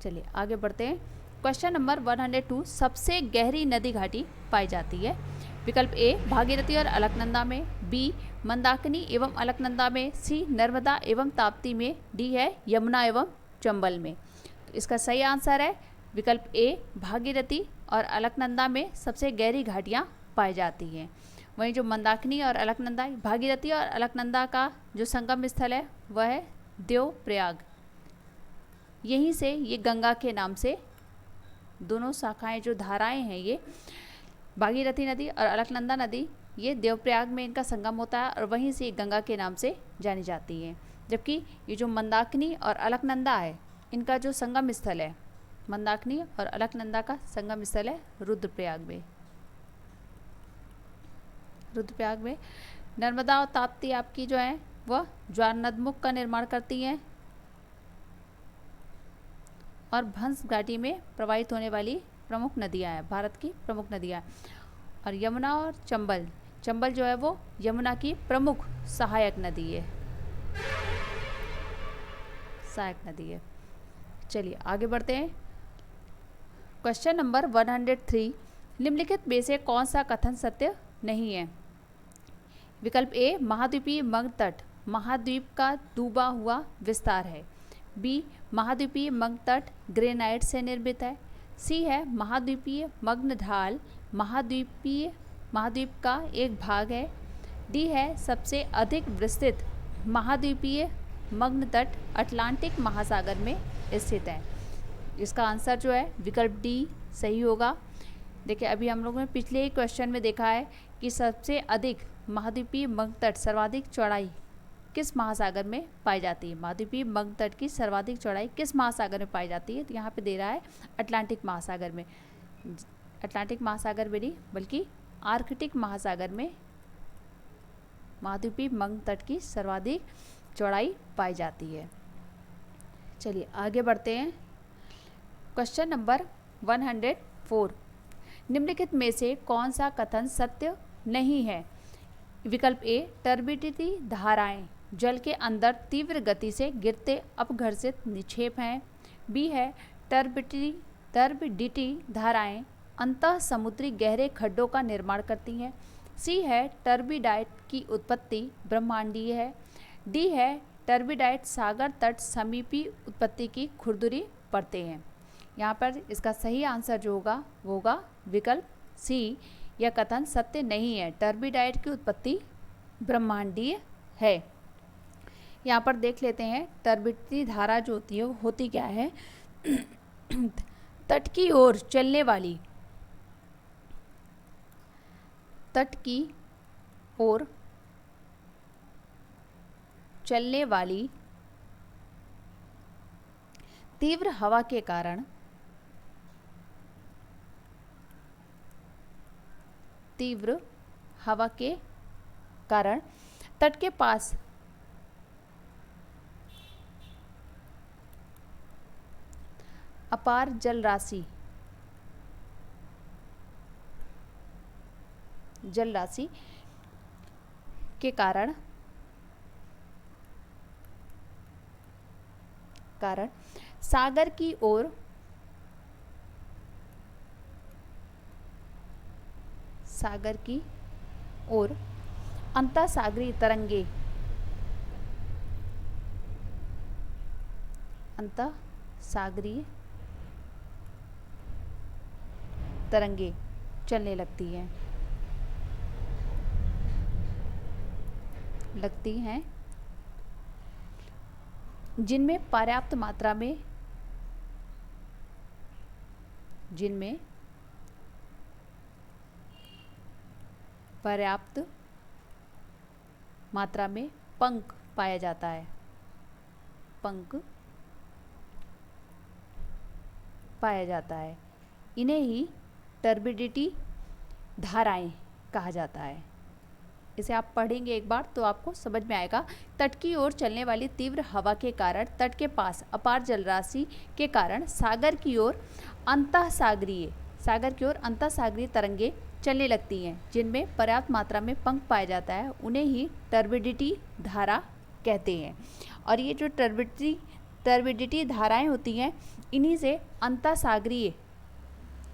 चलिए आगे बढ़ते हैं। क्वेश्चन नंबर 102, सबसे गहरी नदी घाटी पाई जाती है। विकल्प ए भागीरथी और अलकनंदा में, बी मंदाकिनी एवं अलकनंदा में, सी नर्मदा एवं ताप्ती में, डी है यमुना एवं चंबल में। तो इसका सही आंसर है विकल्प ए भागीरथी और अलकनंदा में सबसे गहरी घाटियाँ पाई जाती हैं। वहीं जो मंदाकिनी और अलकनंदा, भागीरथी और अलकनंदा का जो संगम स्थल है वह है देवप्रयाग। यहीं से ये गंगा के नाम से दोनों शाखाएं जो धाराएं हैं, ये भागीरथी नदी और अलकनंदा नदी, ये देवप्रयाग में इनका संगम होता है और वहीं से गंगा के नाम से जानी जाती है। जबकि ये जो मंदाकिनी और अलकनंदा है, इनका जो संगम स्थल है, मंदाकिनी और अलकनंदा का संगम स्थल है रुद्रप्रयाग में, रुद्रप्रयाग में। नर्मदा और ताप्ती आपकी जो है वह ज्वारनदमुख का निर्माण करती हैं और भंस घाटी में प्रवाहित होने वाली प्रमुख नदियां हैं, भारत की प्रमुख नदियां। और यमुना और चंबल, चंबल जो है वो यमुना की प्रमुख सहायक नदी है, सहायक नदी है। चलिए आगे बढ़ते हैं। क्वेश्चन नंबर 103, निम्नलिखित में से कौन सा कथन सत्य नहीं है। विकल्प ए महाद्वीपीय मग्न तट महाद्वीप का डूबा हुआ विस्तार है, बी महाद्वीपीय मग्न तट ग्रेनाइट से निर्मित है, सी है महाद्वीपीय मग्न ढाल महाद्वीप का एक भाग है, डी है सबसे अधिक विस्तृत महाद्वीपीय मग्न तट अटलांटिक महासागर में स्थित है। इसका आंसर जो है विकल्प डी सही होगा। देखिए अभी हम लोगों ने पिछले ही क्वेश्चन में देखा है कि सबसे अधिक महाद्वीपीय मग्न तट सर्वाधिक चौड़ाई किस महासागर में पाई जाती है, महाद्वीपीय मग्न तट की सर्वाधिक चौड़ाई किस महासागर में पाई जाती है। तो यहाँ पे दे रहा है अटलांटिक महासागर में, अटलांटिक महासागर में नहीं बल्कि आर्कटिक महासागर में महाद्वीपीय मग्न तट की सर्वाधिक चौड़ाई पाई जाती है। चलिए आगे बढ़ते हैं। क्वेश्चन नंबर 104, निम्नलिखित में से कौन सा कथन सत्य नहीं है। विकल्प ए टर्बिडिटी धाराएं जल के अंदर तीव्र गति से गिरते अपघर्षित निक्षेप हैं, बी है टर्बिडिटी धाराएं अंतः समुद्री गहरे खड्डों का निर्माण करती हैं, सी है टर्बिडाइट की उत्पत्ति ब्रह्मांडीय है, डी है टर्बिडाइट सागर तट समीपी उत्पत्ति की खुरदुरी पड़ते हैं। यहाँ पर इसका सही आंसर जो होगा वो होगा विकल्प सी, यह कथन सत्य नहीं है, टर्बिडाइट की उत्पत्ति ब्रह्मांडीय है। यहाँ पर देख लेते हैं टर्बिडिटी धारा जो होती है वो होती क्या है। तट की ओर चलने वाली, तट की ओर चलने वाली तीव्र हवा के कारण, तीव्र हवा के कारण तट के पास अपार जल राशि के कारण सागर की ओर अंतःसागरीय तरंगे चलने लगती हैं जिनमें पर्याप्त मात्रा में पंख पाया जाता है। इन्हें ही टर्बिडिटी धाराएं कहा जाता है। इसे आप पढ़ेंगे एक बार तो आपको समझ में आएगा। तट की ओर चलने वाली तीव्र हवा के कारण तट के पास अपार जलराशि के कारण सागर की ओर अंतःसागरीय तरंगे चलने लगती हैं, जिनमें पर्याप्त मात्रा में पंख पाया जाता है। उन्हें ही टर्बिडिटी धारा कहते हैं। और ये जो टर्बिडिटी धाराएं होती हैं, इन्हीं से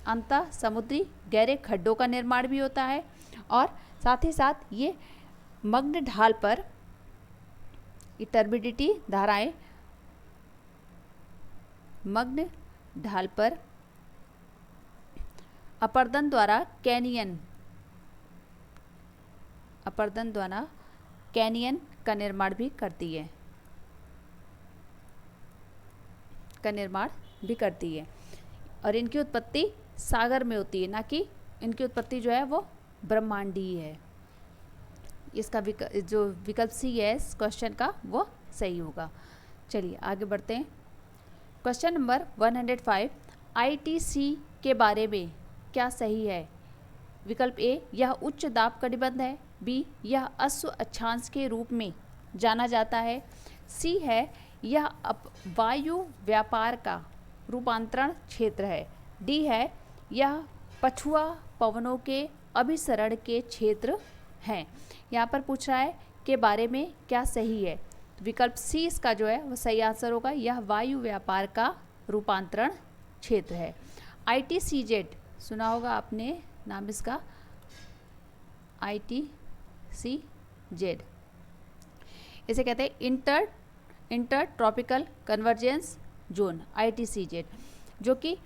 अंतः समुद्री गहरे खड्डों का निर्माण भी होता है। और साथ ही साथ ये मग्न ढाल पर ये टर्बिडिटी धाराएं मग्न ढाल पर अपर्दन द्वारा कैनियन का निर्माण भी करती है। और इनकी उत्पत्ति सागर में होती है, ना कि इनकी उत्पत्ति जो है वो ब्रह्मांडीय है। इसका जो विकल्प सी है इस क्वेश्चन का वो सही होगा। चलिए आगे बढ़ते हैं। क्वेश्चन नंबर 105, ITC के बारे में क्या सही है? विकल्प ए, यह उच्च दाब कटिबंध है। बी, यह अश्व अक्षांश के रूप में जाना जाता है। सी है, यह वायु व्यापार का रूपांतरण क्षेत्र है। डी है, यह पछुआ पवनों के अभिसरण के क्षेत्र हैं। यहाँ पर पूछ रहा है के बारे में क्या सही है। विकल्प सी इसका जो है वो सही आंसर होगा। यह वायु व्यापार का रूपांतरण क्षेत्र है। ITCZ सुना होगा आपने नाम इसका, ITCZ इसे कहते हैं inter tropical convergence zone, ITCZ, जो कि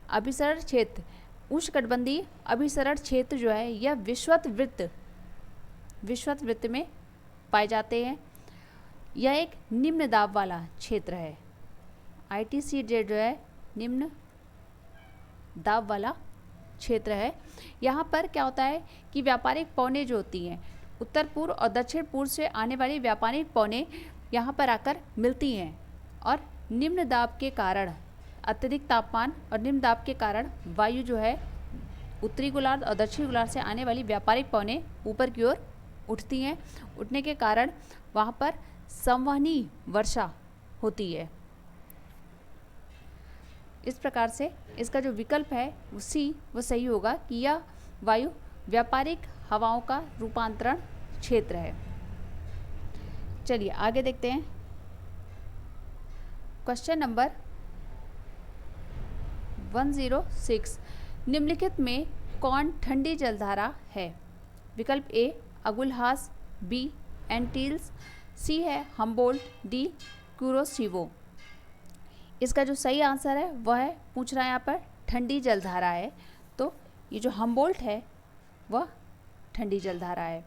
अभिसरण क्षेत्र, उष्णकटिबंधीय अभिसरण क्षेत्र जो है यह विषुवत वृत्त में पाए जाते हैं। यह एक निम्न दाब वाला क्षेत्र है। ITCZ जो है निम्न दाब वाला क्षेत्र है। यहाँ पर क्या होता है कि व्यापारिक पौने जो होती हैं, उत्तर पूर्व और दक्षिण पूर्व से आने वाली व्यापारिक पौने यहाँ पर आकर मिलती हैं। और निम्न दाब के कारण अत्यधिक तापमान और निम्न दाब के कारण वायु जो है उत्तरी गोलार्ध और दक्षिणी गोलार्ध से आने वाली व्यापारिक पौने ऊपर की ओर उठती हैं। उठने के कारण वहाँ पर संवहनी वर्षा होती है। इस प्रकार से इसका जो विकल्प है वो सी वो सही होगा कि यह वायु व्यापारिक हवाओं का रूपांतरण क्षेत्र है। चलिए आगे देखते हैं। क्वेश्चन नंबर 106, निम्नलिखित में कौन ठंडी जलधारा है? विकल्प ए अगुलहास, बी एंटील्स, सी है हम्बोल्ट, डी कुरोशिवो। इसका जो सही आंसर है वह है, पूछ रहा है यहाँ पर ठंडी जलधारा है, तो ये जो हम्बोल्ट है वह ठंडी जलधारा है।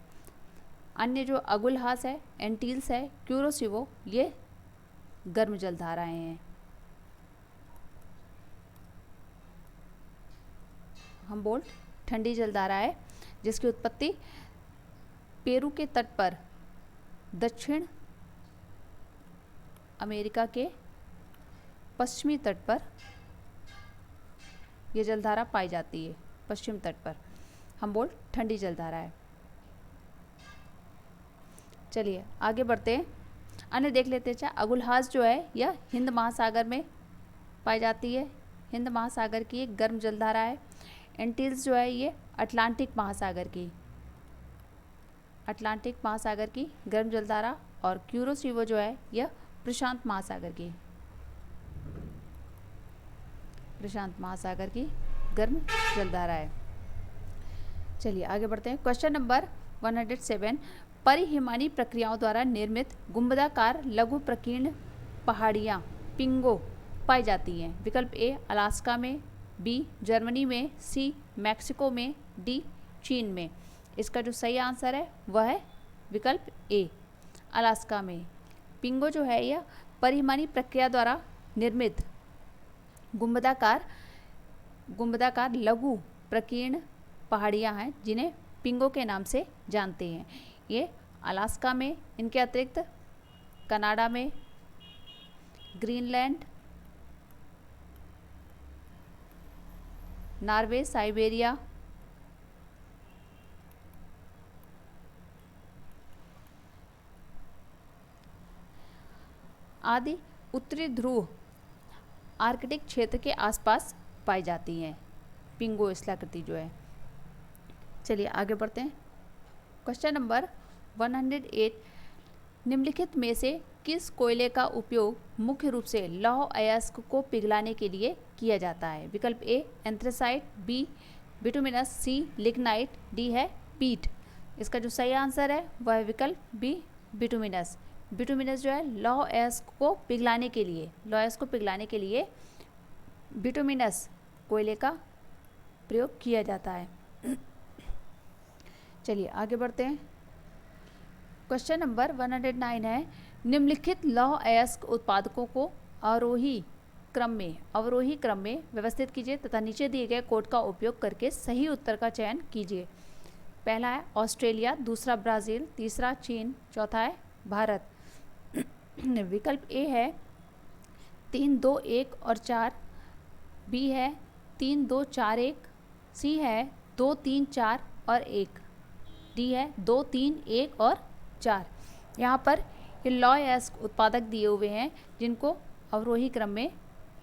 अन्य जो अगुलहास है, एंटील्स है, कुरोशिवो, ये गर्म जलधाराएं हैं। हम्बोल्ट ठंडी जलधारा है जिसकी उत्पत्ति पेरू के तट पर दक्षिण अमेरिका के पश्चिमी तट पर यह जलधारा पाई जाती है। पश्चिम तट पर हम्बोल्ट ठंडी जलधारा है। चलिए आगे बढ़ते हैं। अन्य देख लेते हैं। अगुलहास जो है यह हिंद महासागर में पाई जाती है। हिंद महासागर की एक गर्म जलधारा है। एंटील्स जो है ये अटलांटिक महासागर की गर्म जलधारा, और कुरोशिवो जो है यह प्रशांत महासागर की गर्म जलधारा है। चलिए आगे बढ़ते हैं। क्वेश्चन नंबर 107, परिहिमानी प्रक्रियाओं द्वारा निर्मित गुंबदाकार लघु प्रकीर्ण पहाड़ियाँ पिंगो पाई जाती हैं। विकल्प ए अलास्का में, बी जर्मनी में, सी मैक्सिको में, डी चीन में। इसका जो सही आंसर है वह है विकल्प ए अलास्का में। पिंगो जो है यह परिमाणी प्रक्रिया द्वारा निर्मित गुंबदाकार लघु प्रकीर्ण पहाड़ियाँ हैं जिन्हें पिंगो के नाम से जानते हैं। ये अलास्का में, इनके अतिरिक्त कनाडा में, ग्रीनलैंड, नॉर्वे, साइबेरिया, आदि उत्तरी ध्रुव आर्कटिक क्षेत्र के आसपास पाई जाती हैं पिंगो स्थलाकृति जो है। चलिए आगे बढ़ते हैं। क्वेश्चन नंबर 108, निम्नलिखित में से किस कोयले का उपयोग मुख्य रूप से लौह अयस्क को पिघलाने के लिए किया जाता है? विकल्प ए एंथ्रेसाइट, बी बिटुमिनस, सी लिग्नाइट, डी है पीट। इसका जो सही आंसर है वह है विकल्प बी बिटुमिनस। बिटुमिनस जो है लौह अयस्क को पिघलाने के लिए बिटुमिनस कोयले का प्रयोग किया जाता है। चलिए आगे बढ़ते हैं। क्वेश्चन नंबर 109 है, निम्नलिखित लौह अयस्क उत्पादकों को अवरोही क्रम में व्यवस्थित कीजिए तथा नीचे दिए गए कोड का उपयोग करके सही उत्तर का चयन कीजिए। पहला है ऑस्ट्रेलिया, दूसरा ब्राज़ील, तीसरा चीन, चौथा है भारत। विकल्प ए है 3, 2, 1 और 4, बी है 3, 2, 4, 1, सी है 2, 3, 4 और 1, डी है 2, 3, 1 और 4। यहाँ पर ये लौह अयस्क उत्पादक दिए हुए हैं जिनको अवरोही क्रम में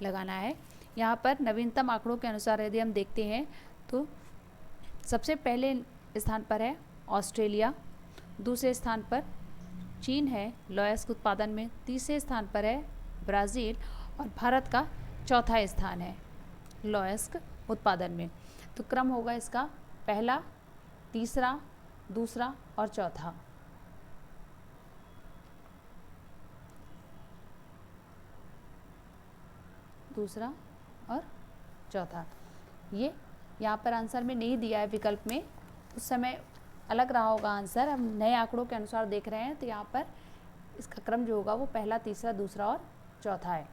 लगाना है। यहाँ पर नवीनतम आंकड़ों के अनुसार यदि हम देखते हैं तो सबसे पहले स्थान पर है ऑस्ट्रेलिया, दूसरे स्थान पर चीन है लौह अयस्क उत्पादन में, तीसरे स्थान पर है ब्राज़ील और भारत का चौथा स्थान है लौह अयस्क उत्पादन में। तो क्रम होगा इसका पहला, तीसरा, दूसरा और चौथा। दूसरा और चौथा। ये यहाँ पर आंसर में नहीं दिया है विकल्प में, उस समय अलग रहा होगा आंसर। हम नए आंकड़ों के अनुसार देख रहे हैं तो यहाँ पर इसका क्रम जो होगा वो पहला, तीसरा, दूसरा और चौथा है।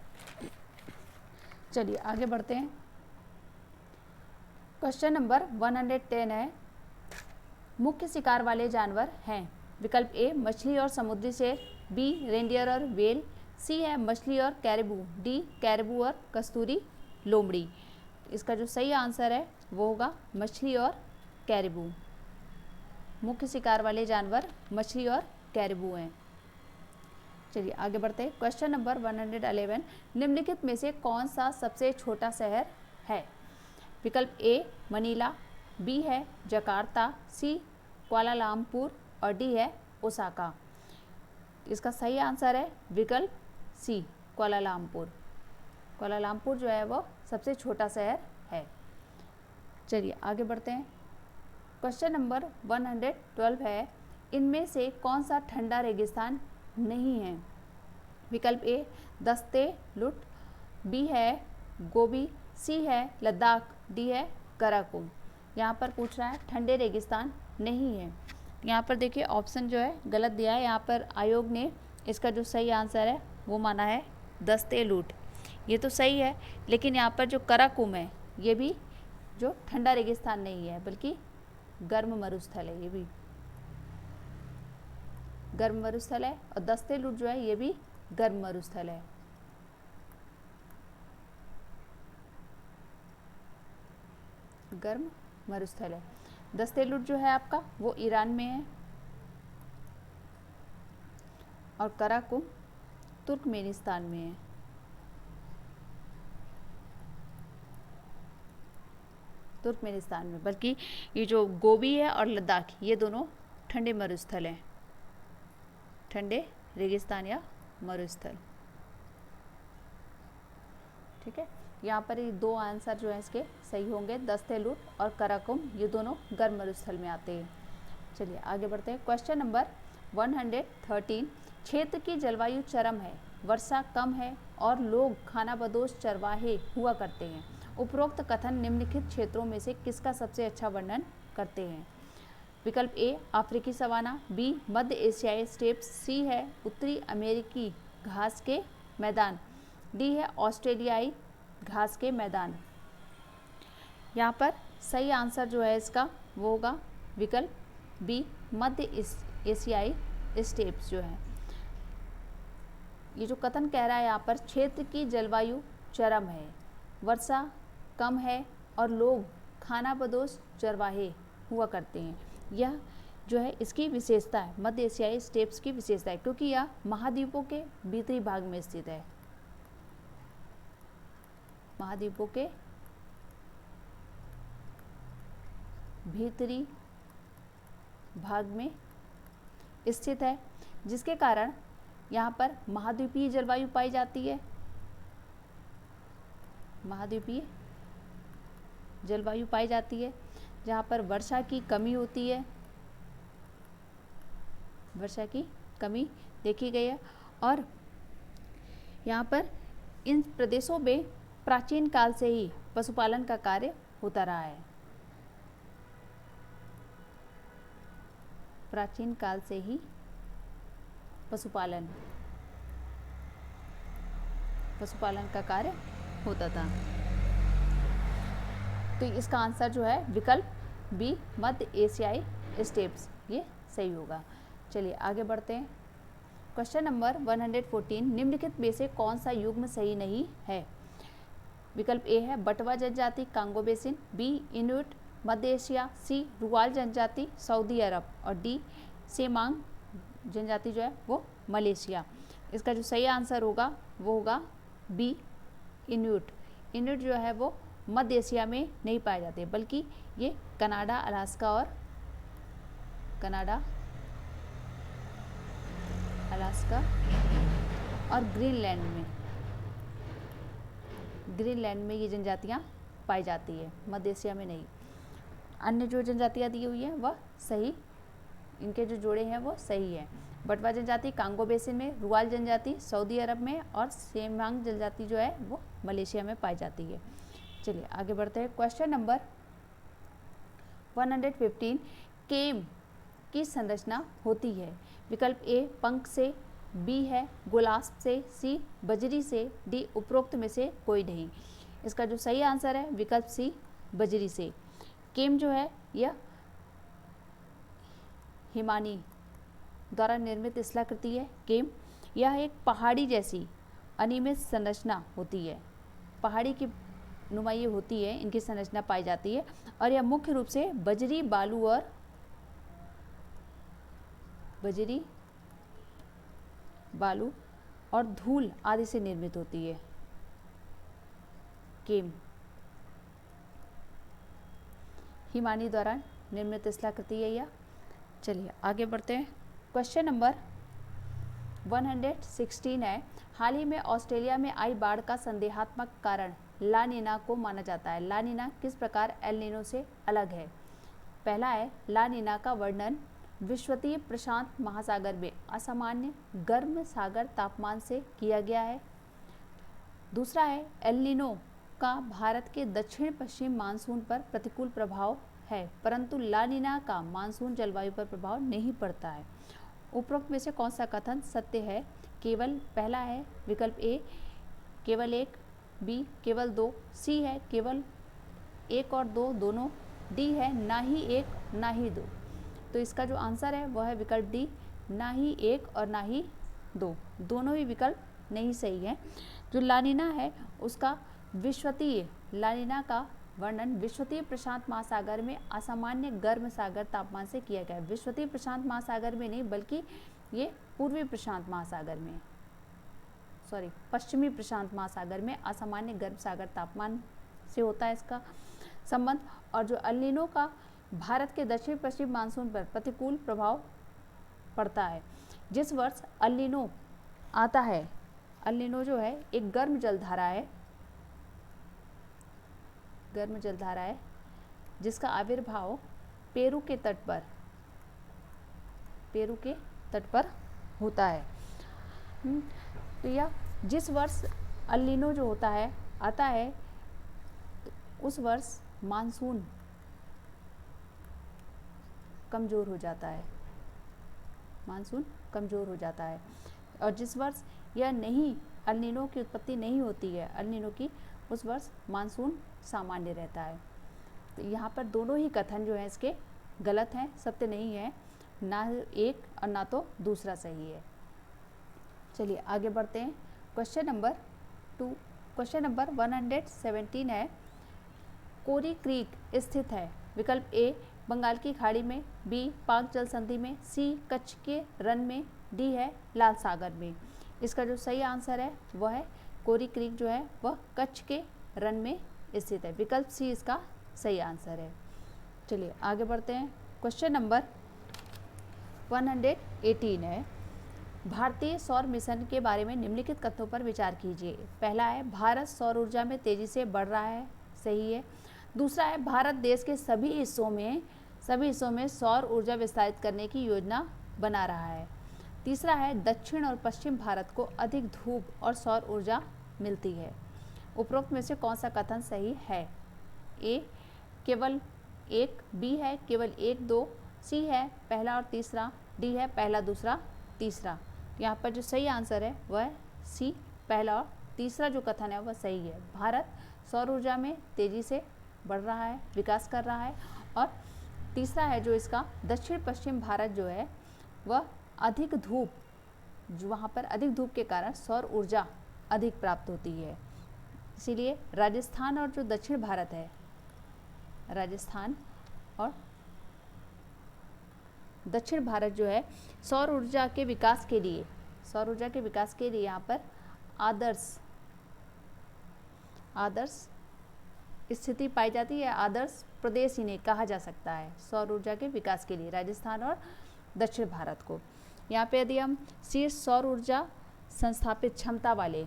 चलिए आगे बढ़ते हैं। क्वेश्चन नंबर 110 है, मुख्य शिकार वाले जानवर हैं? विकल्प ए मछली और समुद्री शेर, बी रेंडियर और व्हेल, सी है मछली और कैरिबू, डी कैरिबू और कस्तूरी लोमड़ी। इसका जो सही आंसर है वो होगा मछली और कैरिबू। मुख्य शिकार वाले जानवर मछली और कैरिबू हैं। चलिए आगे बढ़ते हैं। क्वेश्चन नंबर 111, निम्नलिखित में से कौन सा सबसे छोटा शहर है? विकल्प ए मनीला, बी है जकार्ता, सी कुआलालंपुर और डी है ओसाका। इसका सही आंसर है विकल्प सी कुआलालंपुर। कुआलालंपुर जो है वो सबसे छोटा शहर है। चलिए आगे बढ़ते हैं। क्वेश्चन नंबर 112 है, इनमें से कौन सा ठंडा रेगिस्तान नहीं है? विकल्प ए दस्ते लुट, बी है गोबी, सी है लद्दाख, डी है कराकुम। यहाँ पर पूछ रहा है ठंडे रेगिस्तान नहीं है। यहाँ पर देखिए ऑप्शन जो है गलत दिया है। यहाँ पर आयोग ने इसका जो सही आंसर है वो माना है दस्ते लूट। ये तो सही है, लेकिन यहाँ पर जो कराकुम है ये भी जो ठंडा रेगिस्तान नहीं है बल्कि गर्म मरुस्थल है। ये भी गर्म मरुस्थल है और दस्ते लूट जो है ये भी गर्म मरुस्थल है। गर्म मरुस्थल है। दस्ते लूट जो है आपका वो ईरान में है और कराकुम तुर्कमेनिस्तान में है। तुर्कमेनिस्तान में, बल्कि ये जो गोबी है और लद्दाख ये दोनों ठंडे मरुस्थल हैं, ठंडे रेगिस्तान या मरुस्थल। ठीक है, यहाँ पर ये दो आंसर जो है इसके सही होंगे, दस्ते लूट और कराकुम ये दोनों गर्म मरुस्थल में आते हैं। चलिए आगे बढ़ते हैं। क्वेश्चन नंबर 113, क्षेत्र की जलवायु चरम है, वर्षा कम है और लोग खानाबदोश चरवाहे हुआ करते हैं। उपरोक्त कथन निम्नलिखित क्षेत्रों में से किसका सबसे अच्छा वर्णन करते हैं? विकल्प ए अफ्रीकी सवाना, बी मध्य एशियाई स्टेप्स, सी है उत्तरी अमेरिकी घास के मैदान, डी है ऑस्ट्रेलियाई घास के मैदान। यहाँ पर सही आंसर जो है इसका वो होगा विकल्प बी मध्य एशियाई स्टेप्स जो है। ये जो कथन कह रहा है यहाँ पर क्षेत्र की जलवायु चरम है, वर्षा कम है और लोग खानाबदोश चरवाहे हुआ करते हैं। यह जो है इसकी विशेषता है, मध्य एशियाई स्टेप्स की विशेषता है, क्योंकि यह महाद्वीपों के भीतरी भाग में स्थित है, महाद्वीपों के भीतरी भाग में स्थित है, जिसके कारण यहाँ पर महाद्वीपीय जलवायु पाई जाती है, महाद्वीपीय जलवायु पाई जाती है, जहाँ पर वर्षा की कमी होती है, वर्षा की कमी देखी गई है। और यहाँ पर इन प्रदेशों में प्राचीन काल से ही पशुपालन का कार्य होता रहा है, प्राचीन काल से ही पशुपालन का कार्य होता था। तो इसका आंसर जो है विकल्प बी मध्य एशियाई स्टेप्स, ये सही होगा। चलिए आगे बढ़ते हैं। क्वेश्चन नंबर 114, निम्नलिखित में से कौन सा युग्म सही नहीं है? विकल्प ए है बटवा जनजाति कांगो बेसिन, बी इनुइट मध्य एशिया, सी रुवाल जनजाति सऊदी अरब और डी सेमांग जनजाति जो है वो मलेशिया। इसका जो सही आंसर होगा वो होगा बी इनुइट। इनुइट जो है वो मध्य एशिया में नहीं पाए जाते, बल्कि ये कनाडा, अलास्का और ग्रीनलैंड में ये जनजातियाँ पाई जाती है, मध्य एशिया में नहीं। अन्य जो जनजातियाँ दी हुई हैं वह सही, इनके जो जोड़े हैं वो सही है। बटवा जनजाति कांगो बेसिन में, रुवाल जनजाति सऊदी अरब में और सेमांग जनजाति जो है वो मलेशिया में पाई जाती है। चलिए आगे बढ़ते हैं। क्वेश्चन नंबर 115, केम की संरचना होती है? विकल्प ए पंख से, बी है गुलाब से, सी बजरी से, डी उपरोक्त में से कोई नहीं। इसका जो सही आंसर है विकल्प सी बजरी से। केम जो है यह हिमानी द्वारा निर्मित स्थलाकृति है। केम यह एक पहाड़ी जैसी अनियमित संरचना होती है, पहाड़ी की नुमाई होती है, इनकी संरचना पाई जाती है और यह मुख्य रूप से बजरी, बालू और धूल आदि से निर्मित होती है। केम हिमानी द्वारा निर्मित स्थलाकृति है यह। चलिए आगे बढ़ते हैं। क्वेश्चन नंबर 116 है, हाल ही में ऑस्ट्रेलिया में आई बाढ़ का संदेहात्मक कारण ला नीना को माना जाता है। ला नीना किस प्रकार एल नीनो से अलग है? पहला है ला नीना का वर्णन विश्वतीय प्रशांत महासागर में असामान्य गर्म सागर तापमान से किया गया है। दूसरा है एल नीनो का भारत के दक्षिण पश्चिम मानसून पर प्रतिकूल प्रभाव है, परंतु ला नीना का मानसून जलवायु पर प्रभाव नहीं पड़ता है। उपरोक्त में से कौन सा कथन सत्य है? केवल पहला है विकल्प ए केवल एक, बी केवल दो, सी है केवल एक और दो दोनों, डी है ना ही एक ना ही दो। तो इसका जो आंसर है वह है विकल्प डी, ना ही एक और ना ही दो, दोनों ही विकल्प नहीं सही है। जो ला नीना है उसका विश्वतीय, ला नीना का वर्णन विश्वतीय प्रशांत महासागर में असामान्य गर्म सागर तापमान से किया गया है। विश्वतीय प्रशांत महासागर में नहीं, बल्कि ये पूर्वी प्रशांत महासागर में, पश्चिमी प्रशांत महासागर में असामान्य गर्म सागर तापमान से होता है इसका संबंध। और जो एल नीनो का भारत के दक्षिण पश्चिम मानसून पर प्रतिकूल प्रभाव पड़ता है। जिस वर्ष एल नीनो आता है, एल नीनो जो है एक गर्म जलधारा है जिसका आविर्भाव पेरू के तट पर होता है। तो यह जिस वर्ष एल नीनो जो होता है आता है, तो उस वर्ष मानसून कमज़ोर हो जाता है, मानसून कमज़ोर हो जाता है। और जिस वर्ष यह नहीं, अल नीनो की उत्पत्ति नहीं होती है, अल नीनो की, उस वर्ष मानसून सामान्य रहता है। तो यहाँ पर दोनों ही कथन जो है इसके गलत हैं, सत्य नहीं है, ना एक और ना तो दूसरा सही है। चलिए आगे बढ़ते हैं। क्वेश्चन नंबर 2, क्वेश्चन नंबर 117 है, कोरी क्रीक स्थित है। विकल्प ए बंगाल की खाड़ी में, बी पाक जल संधि में, सी कच्छ के रन में, डी है लाल सागर में। इसका जो सही आंसर है वह है कोरी क्रीक जो है वह कच्छ के रन में स्थित है। विकल्प सी इसका सही आंसर है। चलिए आगे बढ़ते हैं। क्वेश्चन नंबर 118 है, भारतीय सौर मिशन के बारे में निम्नलिखित कथनों पर विचार कीजिए। पहला है भारत सौर ऊर्जा में तेजी से बढ़ रहा है, सही है। दूसरा है भारत देश के सभी हिस्सों में सौर ऊर्जा विस्तारित करने की योजना बना रहा है। तीसरा है दक्षिण और पश्चिम भारत को अधिक धूप और सौर ऊर्जा मिलती है। उपरोक्त में से कौन सा कथन सही है? ए केवल एक, बी है केवल एक दो, सी है पहला और तीसरा, डी है पहला दूसरा तीसरा। यहाँ पर जो सही आंसर है वह है सी, पहला और तीसरा जो कथन है वह सही है। भारत सौर ऊर्जा में तेजी से बढ़ रहा है, विकास कर रहा है। और तीसरा है जो इसका दक्षिण पश्चिम भारत जो है वह अधिक धूप, जो वहाँ पर अधिक धूप के कारण सौर ऊर्जा अधिक प्राप्त होती है। इसीलिए राजस्थान और जो दक्षिण भारत है, राजस्थान और दक्षिण भारत जो है सौर ऊर्जा के विकास के लिए यहाँ पर आदर्श स्थिति पाई जाती है। आदर्श प्रदेश इन्हें कहा जा सकता है सौर ऊर्जा के विकास के लिए, राजस्थान और दक्षिण भारत को। यहाँ पे यदि हम शीर्ष सौर ऊर्जा संस्थापित क्षमता वाले,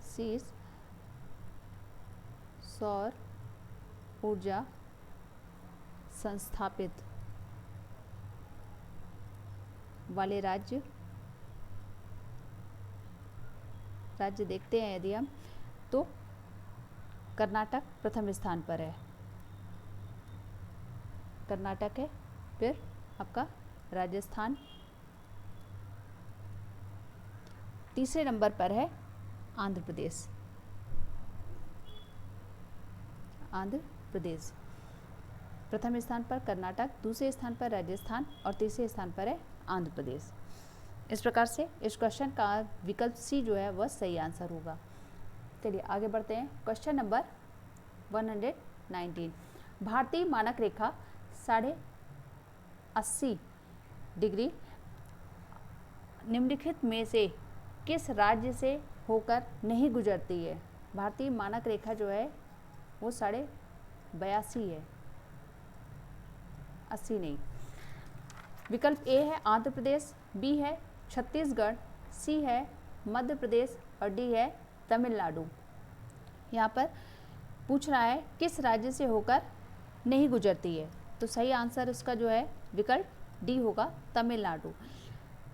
शीर्ष सौर ऊर्जा संस्थापित वाले राज्य देखते हैं यदि हम, तो कर्नाटक प्रथम स्थान पर है, कर्नाटक है। फिर आपका राजस्थान, तीसरे नंबर पर है आंध्र प्रदेश, प्रथम स्थान पर कर्नाटक, दूसरे स्थान पर राजस्थान और तीसरे स्थान पर है आंध्र प्रदेश। इस प्रकार से इस क्वेश्चन का विकल्प सी जो है वह सही आंसर होगा। चलिए आगे बढ़ते हैं। क्वेश्चन नंबर 119, भारतीय मानक रेखा 80 डिग्री निम्नलिखित में से किस राज्य से होकर नहीं गुजरती है? भारतीय मानक रेखा जो है वो 82 है, 80 नहीं। विकल्प ए है आंध्र प्रदेश, बी है छत्तीसगढ़, सी है मध्य प्रदेश और डी है तमिलनाडु। यहाँ पर पूछ रहा है किस राज्य से होकर नहीं गुजरती है, तो सही आंसर इसका जो है विकल्प डी होगा, तमिलनाडु।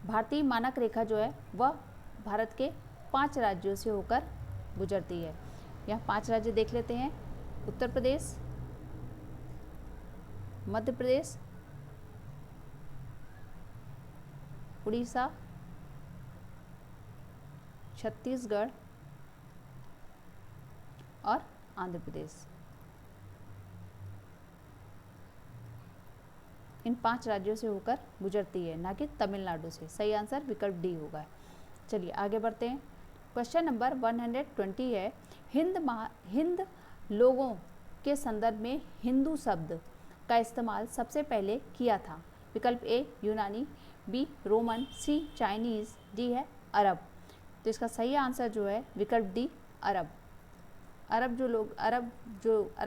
भारतीय मानक रेखा जो है वह भारत के 5 राज्यों से होकर गुजरती है। यहाँ 5 राज्य देख लेते हैं, उत्तर प्रदेश, मध्य प्रदेश, उड़ीसा, छत्तीसगढ़ और आंध्र प्रदेश। इन 5 राज्यों से होकर गुजरती है, ना कि तमिलनाडु से। सही आंसर विकल्प डी होगा। चलिए आगे बढ़ते हैं। क्वेश्चन नंबर 120 है, हिंद लोगों के संदर्भ में हिंदू शब्द का इस्तेमाल सबसे पहले किया था। विकल्प ए यूनानी, बी रोमन, सी चाइनीज, डी है अरब। तो इसका सही आंसर जो है विकल्प डी अरब। अरब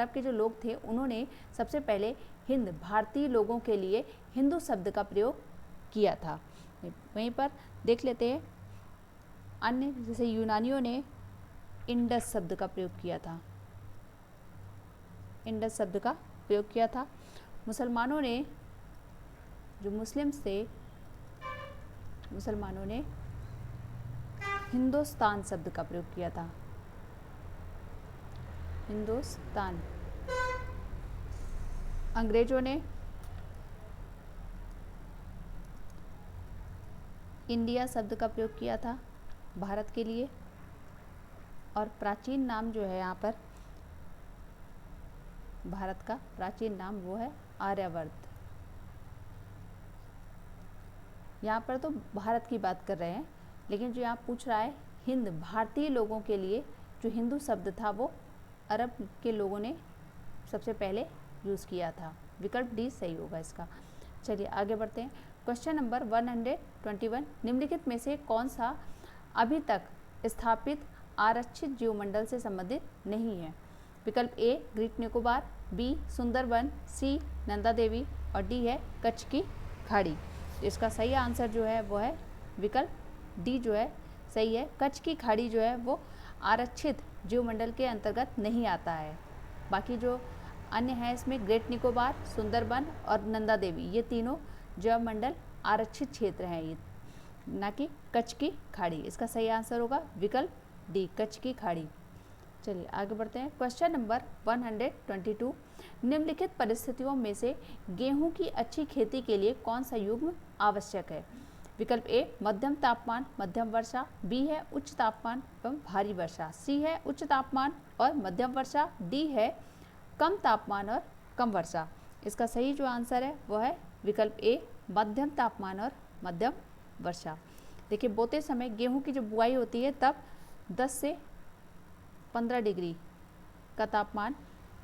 के जो लोग थे उन्होंने सबसे पहले भारतीय लोगों के लिए हिंदू शब्द का प्रयोग किया था। वहीं पर देख लेते हैं अन्य, जैसे यूनानियों ने इंडस शब्द का प्रयोग किया था, इंडस शब्द का प्रयोग किया था। मुसलमानों ने, जो मुस्लिम्स थे, मुसलमानों ने हिंदुस्तान शब्द का प्रयोग किया था, हिंदुस्तान। अंग्रेजों ने इंडिया शब्द का प्रयोग किया था भारत के लिए, और प्राचीन नाम जो है यहाँ पर भारत का प्राचीन नाम वो है आर्यावर्त। यहाँ पर तो भारत की बात कर रहे हैं, लेकिन जो यहाँ पूछ रहा है हिंद, भारतीय लोगों के लिए जो हिंदू शब्द था वो अरब के लोगों ने सबसे पहले यूज़ किया था। विकल्प डी सही होगा इसका। चलिए आगे बढ़ते हैं। क्वेश्चन नंबर 121, निम्नलिखित में से कौन सा अभी तक स्थापित आरक्षित जीवमंडल से संबंधित नहीं है? विकल्प A Great Nicobar, B Sundarban, C Nanda Devi और डी है कच्छ की खाड़ी। इसका सही आंसर जो है वो है विकल्प डी जो है सही है। कच्छ की खाड़ी जो है वो आरक्षित जीवमंडल के अंतर्गत नहीं आता है। बाकी जो अन्य है इसमें ग्रेट निकोबार, सुंदरबन और नंदा देवी, ये तीनों जीवमंडल आरक्षित क्षेत्र हैं, ये ना कि कच्छ की खाड़ी। इसका सही आंसर होगा विकल्प डी कच्छ की खाड़ी। चलिए आगे बढ़ते हैं। क्वेश्चन नंबर 122, निम्नलिखित परिस्थितियों में से गेहूं की अच्छी खेती के लिए कौन सा युग्म आवश्यक है? विकल्प ए मध्यम तापमान मध्यम वर्षा, बी है उच्च तापमान एवं भारी वर्षा, सी है उच्च तापमान और मध्यम वर्षा, डी है कम तापमान और कम वर्षा। इसका सही जो आंसर है वो है विकल्प ए मध्यम तापमान और मध्यम वर्षा। देखिए बोते समय गेहूं की जो बुआई होती है तब 10 से 15 डिग्री का तापमान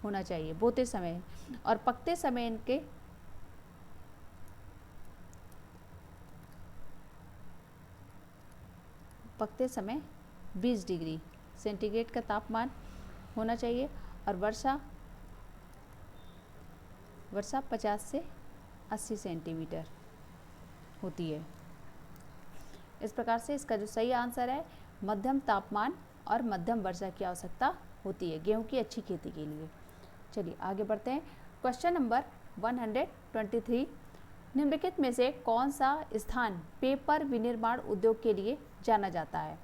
होना चाहिए बोते समय, और पकते समय इनके पकते समय 20 डिग्री सेंटीग्रेड का तापमान होना चाहिए, और वर्षा 50 से 80 सेंटीमीटर होती है। इस प्रकार से इसका जो सही आंसर है मध्यम तापमान और मध्यम वर्षा की आवश्यकता होती है गेहूं की अच्छी खेती के लिए। चलिए आगे बढ़ते हैं। क्वेश्चन नंबर 123, निम्नलिखित में से कौन सा स्थान पेपर विनिर्माण उद्योग के लिए जाना जाता है?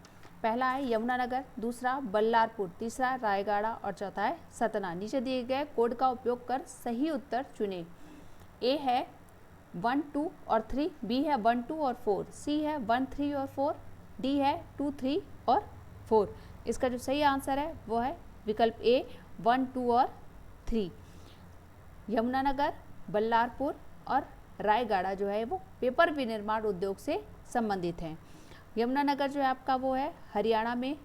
पहला है यमुनानगर, दूसरा बल्लारपुर, तीसरा रायगढ़ और चौथा है सतना। नीचे दिए गए कोड का उपयोग कर सही उत्तर चुनें। ए है 1, 2 और 3, बी है 1, 2 और 4, सी है 1, 3 और 4, डी है 2, 3 और 4। इसका जो सही आंसर है वो है विकल्प ए 1, 2 और 3। यमुनानगर, बल्लारपुर और रायगढ़ जो है वो पेपर विनिर्माण उद्योग से संबंधित हैं। यमुनानगर जो है आपका वो है हरियाणा में,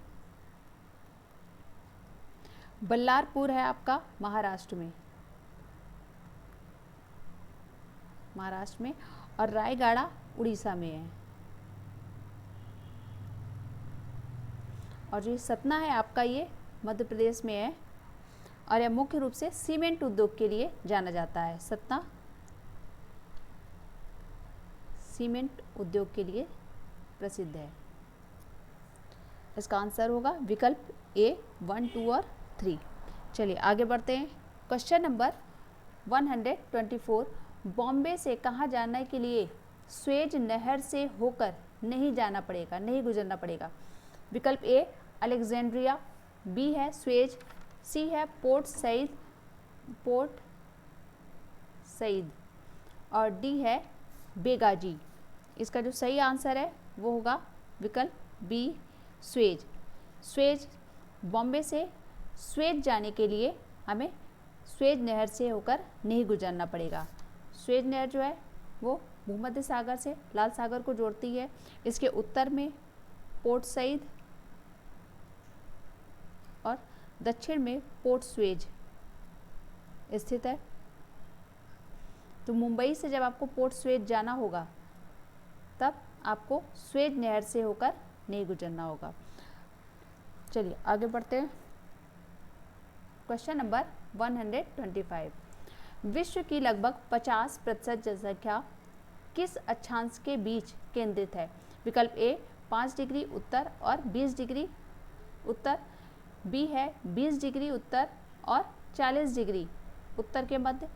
बल्लारपुर है आपका महाराष्ट्र में, और रायगढ़ उड़ीसा में है। और जो सतना है आपका ये मध्य प्रदेश में है, और यह मुख्य रूप से सीमेंट उद्योग के लिए जाना जाता है। सतना सीमेंट उद्योग के लिए प्रसिद्ध है। इसका आंसर होगा विकल्प ए 1, 2 और 3। चलिए आगे बढ़ते हैं। क्वेश्चन नंबर 124, बॉम्बे से कहाँ जाने के लिए स्वेज नहर से होकर नहीं गुजरना पड़ेगा? विकल्प ए अलेक्जेंड्रिया, बी है स्वेज, सी है पोर्ट सईद और डी है बेगाजी। इसका जो सही आंसर है वो होगा विकल्प बी स्वेज। बॉम्बे से स्वेज जाने के लिए हमें स्वेज नहर से होकर नहीं गुजरना पड़ेगा। स्वेज नहर जो है वो भूमध्य सागर से लाल सागर को जोड़ती है। इसके उत्तर में पोर्ट सईद और दक्षिण में पोर्ट स्वेज स्थित है। तो मुंबई से जब आपको पोर्ट स्वेज जाना होगा तब आपको स्वेज नहर से होकर नहीं गुजरना होगा। चलिए आगे बढ़ते हैं। क्वेश्चन नंबर 125, विश्व की लगभग 50% जनसंख्या किस अक्षांश के बीच केंद्रित है? विकल्प ए 5 डिग्री उत्तर और 20 डिग्री उत्तर, बी है 20 डिग्री उत्तर और 40 डिग्री उत्तर के मध्य,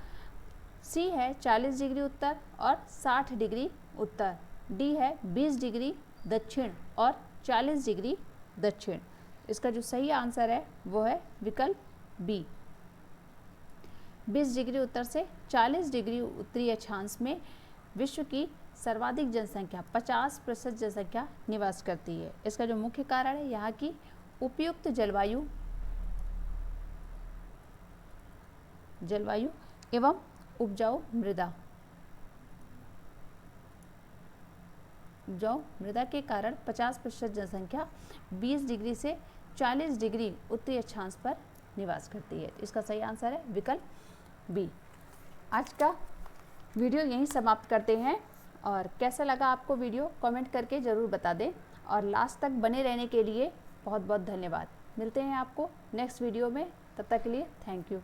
सी है 40 डिग्री उत्तर और 60 डिग्री उत्तर, डी है 20 डिग्री दक्षिण और 40 डिग्री दक्षिण। इसका जो सही आंसर है वो है विकल्प बी। 20 डिग्री उत्तर से 40 डिग्री उत्तरी अक्षांश में विश्व की सर्वाधिक जनसंख्या 50% जनसंख्या निवास करती है। इसका जो मुख्य कारण है यहाँ की उपयुक्त जलवायु एवं उपजाऊ मृदा के कारण 50% जनसंख्या 20 डिग्री से 40 डिग्री उत्तरी अक्षांश पर निवास करती है। इसका सही आंसर है विकल्प बी। आज का वीडियो यहीं समाप्त करते हैं और कैसा लगा आपको वीडियो कमेंट करके ज़रूर बता दें और लास्ट तक बने रहने के लिए बहुत बहुत धन्यवाद। मिलते हैं आपको नेक्स्ट वीडियो में, तब तक के लिए थैंक यू।